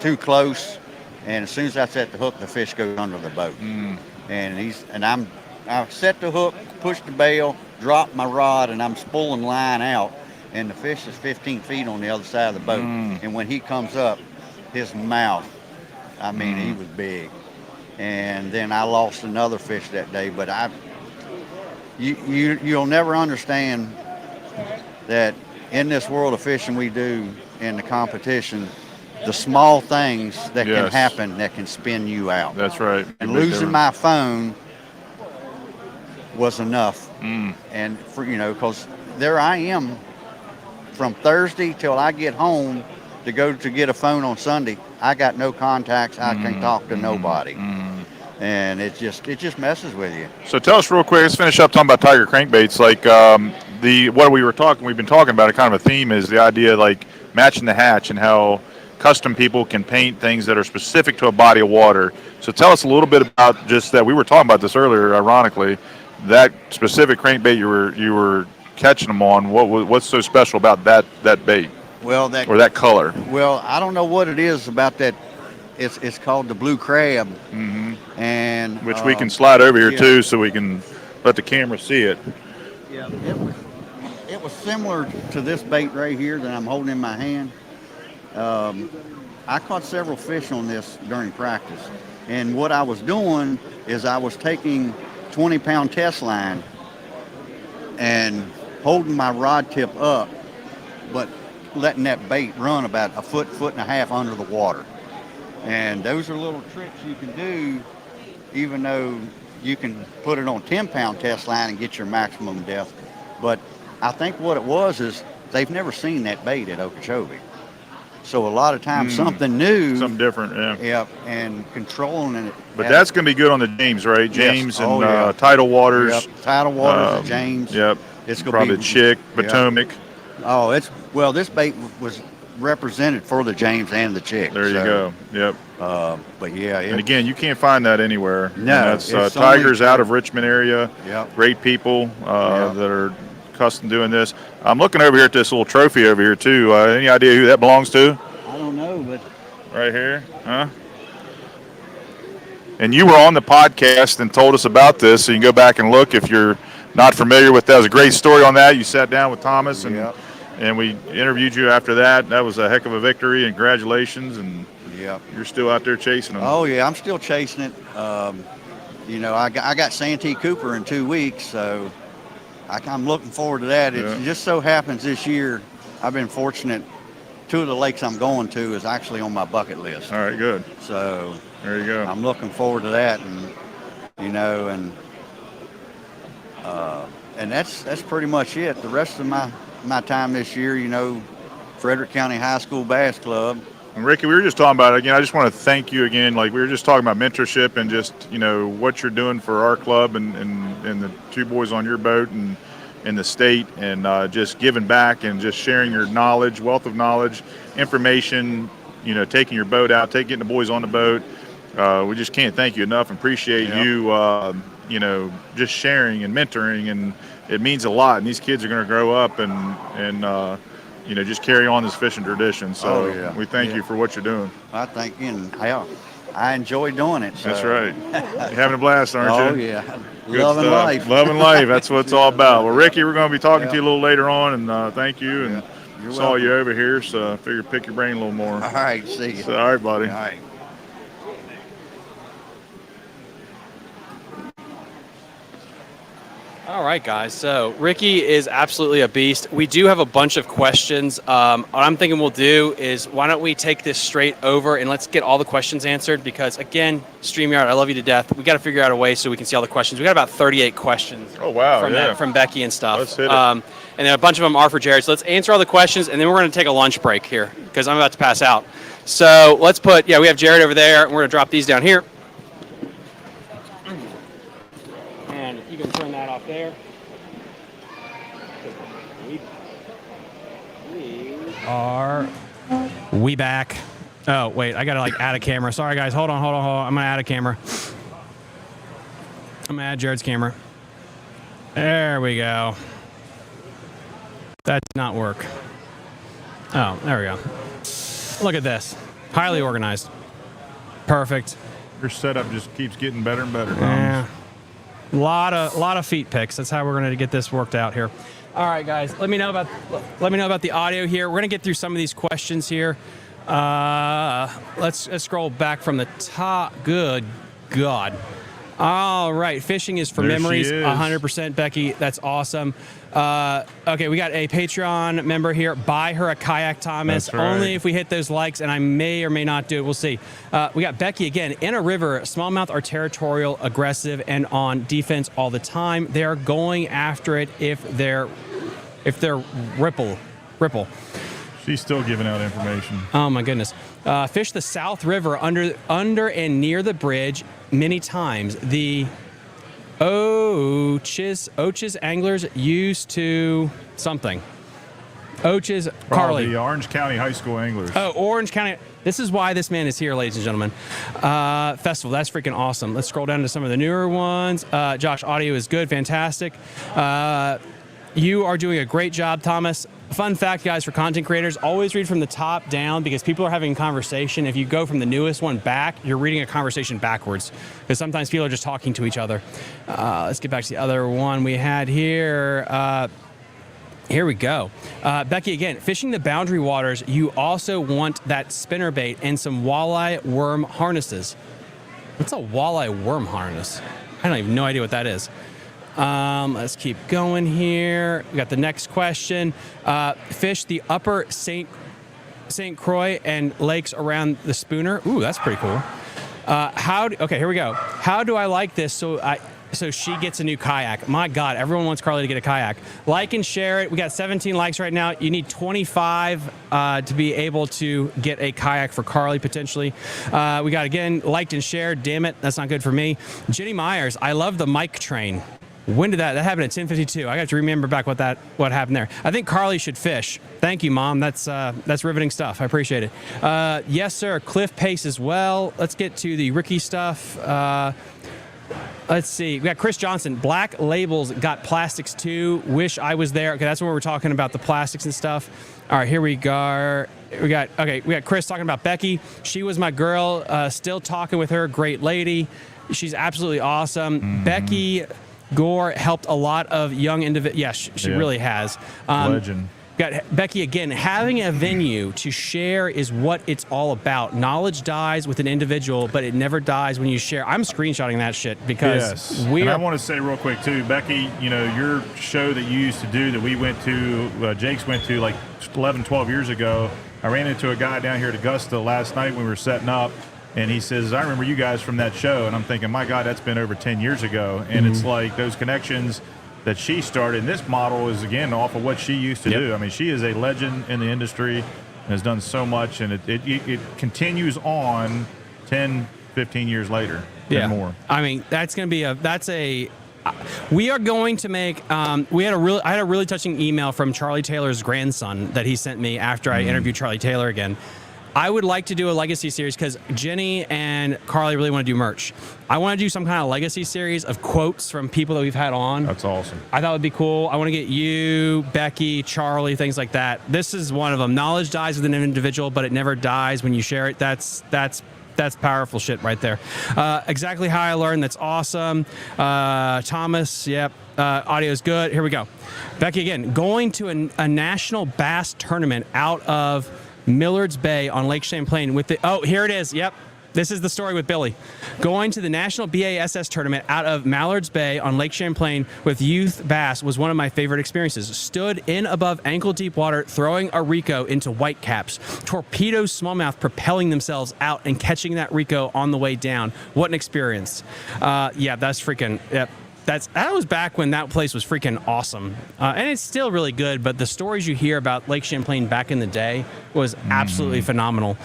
Speaker 20: too close. And as soon as I set the hook, the fish goes under the boat. And I set the hook, pushed the bail, dropped my rod, and I'm spooling line out. And the fish is 15 feet on the other side of the boat. And when he comes up, his mouth, I mean, he was big. And then I lost another fish that day. But you'll never understand that in this world of fishing we do, in the competition, the small things that can happen that can spin you out.
Speaker 6: That's right.
Speaker 20: And losing my phone was enough. And for, because there I am from Thursday till I get home to go to get a phone on Sunday. I got no contacts. I can't talk to nobody. And it just messes with you.
Speaker 6: So tell us real quick, let's finish up talking about tiger crankbaits. Like we've been talking about, a kind of a theme is the idea like matching the hatch and how custom people can paint things that are specific to a body of water. So tell us a little bit about just that. We were talking about this earlier, ironically, that specific crankbait you were catching them on. What's so special about that bait?
Speaker 20: Well,
Speaker 6: or that color?
Speaker 20: Well, I don't know what it is about that. It's called the blue crab, and
Speaker 6: which we can slide over here too, so we can let the camera see it.
Speaker 20: Yeah, it was similar to this bait right here that I'm holding in my hand. I caught several fish on this during practice, and what I was doing is I was taking 20-pound test line and holding my rod tip up, but letting that bait run about a foot and a half under the water. And those are little tricks you can do, even though you can put it on 10-pound test line and get your maximum depth. But I think what it was is they've never seen that bait at Okeechobee. So a lot of times something new,
Speaker 6: something different, yeah.
Speaker 20: Yep, and controlling it.
Speaker 6: But that's going to be good on the James, right? James
Speaker 20: Yes. Oh,
Speaker 6: and
Speaker 20: yeah.
Speaker 6: tidal waters.
Speaker 20: Yep. Tidal waters, the James.
Speaker 6: Yep.
Speaker 20: It's gonna
Speaker 6: probably
Speaker 20: be
Speaker 6: Chick,
Speaker 20: yep.
Speaker 6: Potomac.
Speaker 20: Oh, this bait was represented for the James and the Chick.
Speaker 6: There you go. Yep.
Speaker 20: But yeah,
Speaker 6: and again, you can't find that anywhere.
Speaker 20: No,
Speaker 6: and that's Tigers out of Richmond area.
Speaker 20: Yep.
Speaker 6: Great people that are accustomed to doing this. I'm looking over here at this little trophy over here too. Any idea who that belongs to?
Speaker 20: I don't know, but
Speaker 6: right here, huh? And you were on the podcast and told us about this, so you can go back and look if you're not familiar with that. It was a great story on that. You sat down with Thomas and we interviewed you after that. That was a heck of a victory, and congratulations. And you're still out there chasing them.
Speaker 20: Oh yeah, I'm still chasing it. You know, I got Santee Cooper in 2 weeks, so I'm looking forward to that. It just so happens this year I've been fortunate. 2 of the lakes I'm going to is actually on my bucket list.
Speaker 6: All right, good.
Speaker 20: So
Speaker 6: there you go.
Speaker 20: I'm looking forward to that, and you know, and that's pretty much it. The rest of my time this year, you know, Frederick County High School Bass Club.
Speaker 6: And Ricky, we were just talking about it again. I just want to thank you again. Like we were just talking about mentorship and just what you're doing for our club and the 2 boys on your boat and in the state, and just giving back and just sharing your knowledge, wealth of knowledge, information. Taking your boat out, getting the boys on the boat. We just can't thank you enough and appreciate you. Just sharing and mentoring, and it means a lot. And these kids are going to grow up and just carry on this fishing tradition. So we thank you for what you're doing.
Speaker 20: I thank you, and I enjoy doing it. So.
Speaker 6: That's right. You're having a blast, aren't you?
Speaker 20: Oh, yeah.
Speaker 6: Good
Speaker 20: Loving
Speaker 6: stuff.
Speaker 20: life.
Speaker 6: Loving life. That's what it's all about. Well, Ricky, we're going to be talking to you a little later on, and thank you. And saw
Speaker 20: welcome.
Speaker 6: you over here, so I figured pick your brain a little more.
Speaker 20: All right, see you.
Speaker 6: So, all right, buddy.
Speaker 20: All right.
Speaker 5: All right, guys. So Ricky is absolutely a beast. We do have a bunch of questions. What I'm thinking we'll do is why don't we take this straight over and let's get all the questions answered, because, again, StreamYard, I love you to death. We got to figure out a way so we can see all the questions. We got about 38 questions.
Speaker 6: Oh, wow.
Speaker 5: From Becky and stuff.
Speaker 6: Let's hit it.
Speaker 5: And then a bunch of them are for Jared. So let's answer all the questions, and then we're going to take a lunch break here because I'm about to pass out. So let's we have Jared over there, and we're going to drop these down here. And you can turn that off there. Are we back? Oh, wait, I got to add a camera. Sorry, guys. Hold on. I'm going to add a camera. I'm going to add Jared's camera. There we go. That did not work. Oh, there we go. Look at this. Highly organized. Perfect.
Speaker 6: Your setup just keeps getting better and better.
Speaker 5: Yeah. A lot of feet picks. That's how we're going to get this worked out here. All right, guys. Let me know about the audio here. We're going to get through some of these questions here. Let's scroll back from the top. Good God. All right, fishing is for
Speaker 6: There
Speaker 5: memories.
Speaker 6: she is.
Speaker 5: 100%, Becky. That's awesome. Okay, we got a Patreon member here. Buy her a kayak, Thomas.
Speaker 6: That's right.
Speaker 5: Only if we hit those likes, and I may or may not do it. We'll see. We got Becky again. In a river, smallmouth are territorial, aggressive, and on defense all the time. They are going after it if they're ripple.
Speaker 6: She's still giving out information.
Speaker 5: Oh my goodness. Fish the South River under and near the bridge many times. The Oches anglers used to something. Oches, Carly.
Speaker 6: The Orange County High School anglers.
Speaker 5: Oh, Orange County. This is why this man is here, ladies and gentlemen. Festival, that's freaking awesome. Let's scroll down to some of the newer ones. Josh, audio is good, fantastic. You are doing a great job, Thomas. Fun fact, guys, for content creators, always read from the top down because people are having a conversation. If you go from the newest one back, you're reading a conversation backwards because sometimes people are just talking to each other. Let's get back to the other one we had here. Here we go. Becky, again, fishing the boundary waters, you also want that spinnerbait and some walleye worm harnesses. What's a walleye worm harness? I don't even know idea what that is. Let's keep going here. We got the next question. Fish the upper St. Croix and lakes around the Spooner. Ooh, that's pretty cool. Okay, here we go. How do I like this? So so she gets a new kayak. My God, everyone wants Carly to get a kayak. Like and share it. We got 17 likes right now. You need 25 to be able to get a kayak for Carly potentially. We got, again, liked and shared. Damn it, that's not good for me. Jenny Myers, I love the mic train. When did that happened at 10:52? I got to remember back what happened there. I think Carly should fish. Thank you, Mom. That's riveting stuff. I appreciate it. Yes, sir. Cliff Pace as well. Let's get to the Ricky stuff. Let's see. We got Chris Johnson. Black Labels got plastics too. Wish I was there. Okay, that's when we're talking about the plastics and stuff. All right, here we go. We got Chris talking about Becky. She was my girl. Still talking with her. Great lady. She's absolutely awesome. Mm-hmm. Becky Gore helped a lot of young individuals. Yes, she really has.
Speaker 6: Legend.
Speaker 5: Got Becky again. Having a venue to share is what it's all about. Knowledge dies with an individual, but it never dies when you share. I'm screenshotting that shit because
Speaker 6: I want to say real quick too, Becky. You know, your show that you used to do that we went to, Jake's went to like 11, 12 years ago. I ran into a guy down here at Augusta last night when we were setting up. And he says, I remember you guys from that show. And I'm thinking, my God, that's been over 10 years ago. And it's like those connections that she started. And this model is, again, off of what she used to do. I mean, she is a legend in the industry and has done so much. And it continues on 10, 15 years later and more.
Speaker 5: I mean, that's going to be we are going to make. I had a really touching email from Charlie Taylor's grandson that he sent me after I interviewed Charlie Taylor again. I would like to do a legacy series because Jenny and Carly really want to do merch. I want to do some kind of legacy series of quotes from people that we've had on.
Speaker 6: That's awesome.
Speaker 5: I thought it would be cool. I want to get you, Becky, Charlie, things like that. This is one of them. Knowledge dies with an individual, but it never dies when you share it. That's powerful shit right there. Exactly how I learned. That's awesome. Thomas, yep. Audio's good. Here we go. Becky again. Going to a national bass tournament out of Millards Bay on Lake Champlain with here it is. Yep. This is the story with Billy. Going to the National BASS tournament out of Mallards Bay on Lake Champlain with youth bass was one of my favorite experiences. Stood in above ankle deep water, throwing a Rico into whitecaps. Torpedo smallmouth propelling themselves out and catching that Rico on the way down. What an experience. That's freaking, yep. That was back when that place was freaking awesome. And it's still really good, but the stories you hear about Lake Champlain back in the day was absolutely phenomenal.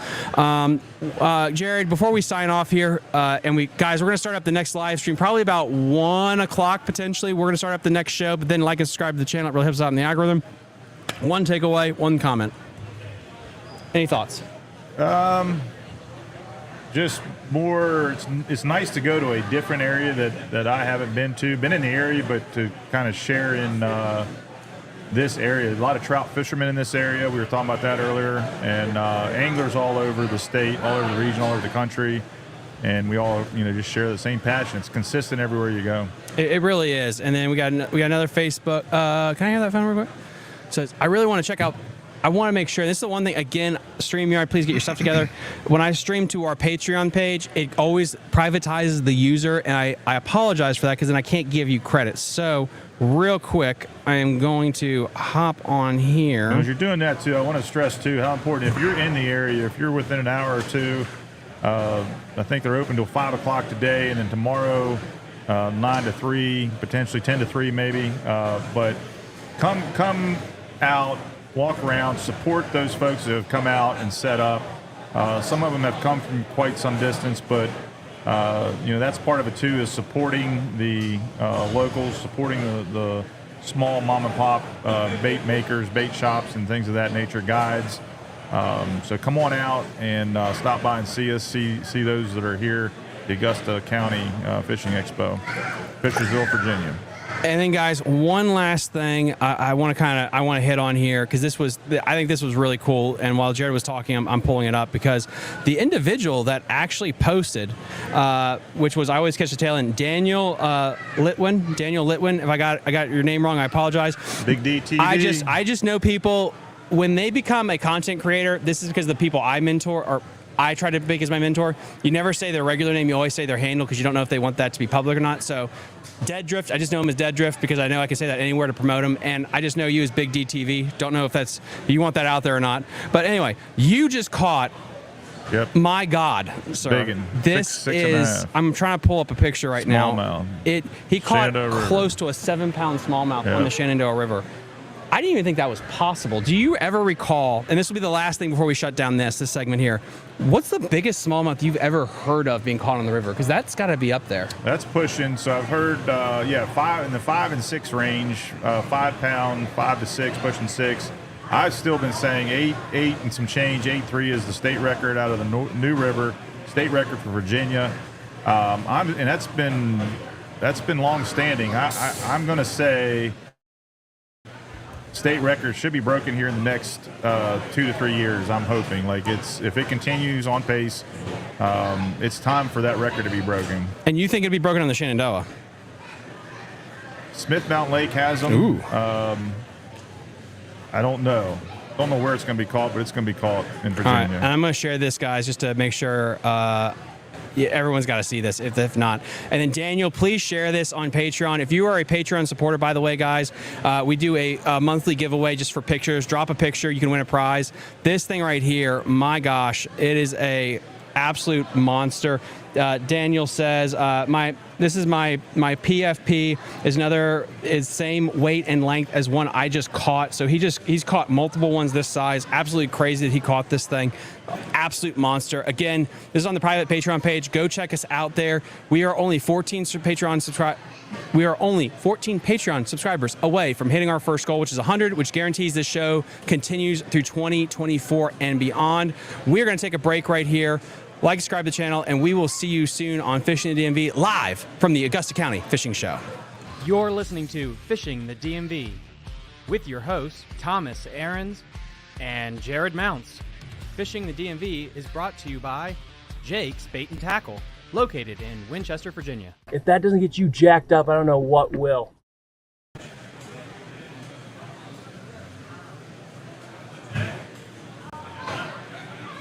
Speaker 5: Jared, before we sign off here, we're going to start up the next live stream, probably about 1 o'clock potentially. We're going to start up the next show, but then like and subscribe to the channel. It really helps out in the algorithm. One takeaway, one comment. Any thoughts?
Speaker 6: Just more, it's nice to go to a different area that I haven't been in the area, but to kind of share in this area. A lot of trout fishermen in this area. We were talking about that earlier, and anglers all over the state, all over the region, all over the country, and we all just share the same passion. It's consistent everywhere you go.
Speaker 5: It really is. And then we got another Facebook. Can I have that phone real quick? Says, I really want to check out. I want to make sure, this is the one thing, again, StreamYard, please get your stuff together. When I stream to our Patreon page, it always privatizes the user, and I apologize for that because then I can't give you credit. So, real quick, I am going to hop on here.
Speaker 6: And as you're doing that, too, I want to stress, too, how important, if you're in the area, if you're within an hour or two, I think they're open till 5 o'clock today, and then tomorrow, 9 to 3, potentially 10 to 3 maybe. But come out. Walk around, support those folks that have come out and set up. Some of them have come from quite some distance, but that's part of it too, is supporting the locals, supporting the small mom and pop bait makers, bait shops, and things of that nature, guides. So come on out and stop by and see us, see those that are here, the Augusta County Fishing Expo, Fishersville, Virginia.
Speaker 5: And then, guys, one last thing I want to hit on here, because I think this was really cool. And while Jared was talking, I'm pulling it up because the individual that actually posted, which was, I always catch the tail end, Daniel Litwin. If I got your name wrong, I apologize.
Speaker 6: Big D TV.
Speaker 5: I just know people when they become a content creator. This is because the people I mentor or I try to pick as my mentor. You never say their regular name. You always say their handle because you don't know if they want that to be public or not. So Dead Drift, I just know him as Dead Drift because I know I can say that anywhere to promote him. And I just know you as Big D TV. Don't know if you want that out there or not. But anyway, you just caught
Speaker 6: Yep.
Speaker 5: My God, sir.
Speaker 6: Big one.
Speaker 5: This
Speaker 6: Six and a
Speaker 5: is.
Speaker 6: half.
Speaker 5: I'm trying to pull up a picture right now.
Speaker 6: Smallmouth.
Speaker 5: He caught
Speaker 6: Shenandoah River.
Speaker 5: close to a 7-pound smallmouth
Speaker 6: Yep.
Speaker 5: on the Shenandoah River. I didn't even think that was possible. Do you ever recall? And this will be the last thing before we shut down this segment here. What's the biggest smallmouth you've ever heard of being caught on the river? Because that's got to be up there.
Speaker 6: That's pushing. So I've heard, 5 in the 5 and 6 range, 5 pound, 5 to 6, pushing 6. I've still been saying 8 and some change. 8.3 is the state record out of the New River, state record for Virginia. And that's been long standing. I'm going to say state record should be broken here in the next 2 to 3 years. I'm hoping. If it continues on pace, it's time for that record to be broken.
Speaker 5: And you think it'd be broken on the Shenandoah?
Speaker 6: Smith Mountain Lake has them.
Speaker 5: Ooh.
Speaker 6: I don't know. Don't know where it's going to be caught, but it's going to be caught in Virginia.
Speaker 5: All right, and I'm going to share this, guys, just to make sure everyone's got to see this, if not. And then, Daniel, please share this on Patreon. If you are a Patreon supporter, by the way, guys, we do a monthly giveaway just for pictures. Drop a picture, you can win a prize. This thing right here, my gosh, it is a absolute monster. Daniel says, this is my PFP is same weight and length as one I just caught. So he's caught multiple ones this size. Absolutely crazy that he caught this thing. Absolute monster. Again, this is on the private Patreon page. Go check us out there. We are only 14 Patreon subscribers away from hitting our first goal, which is 100, which guarantees this show continues through 2024 and beyond. We're going to take a break right here. Like, subscribe to the channel, and we will see you soon on Fishing the DMV live from the Augusta County Fishing Show.
Speaker 2: You're listening to Fishing the DMV with your hosts, Thomas Ahrens and Jared Mounts. Fishing the DMV is brought to you by Jake's Bait and Tackle, located in Winchester, Virginia.
Speaker 1: If that doesn't get you jacked up, I don't know what will.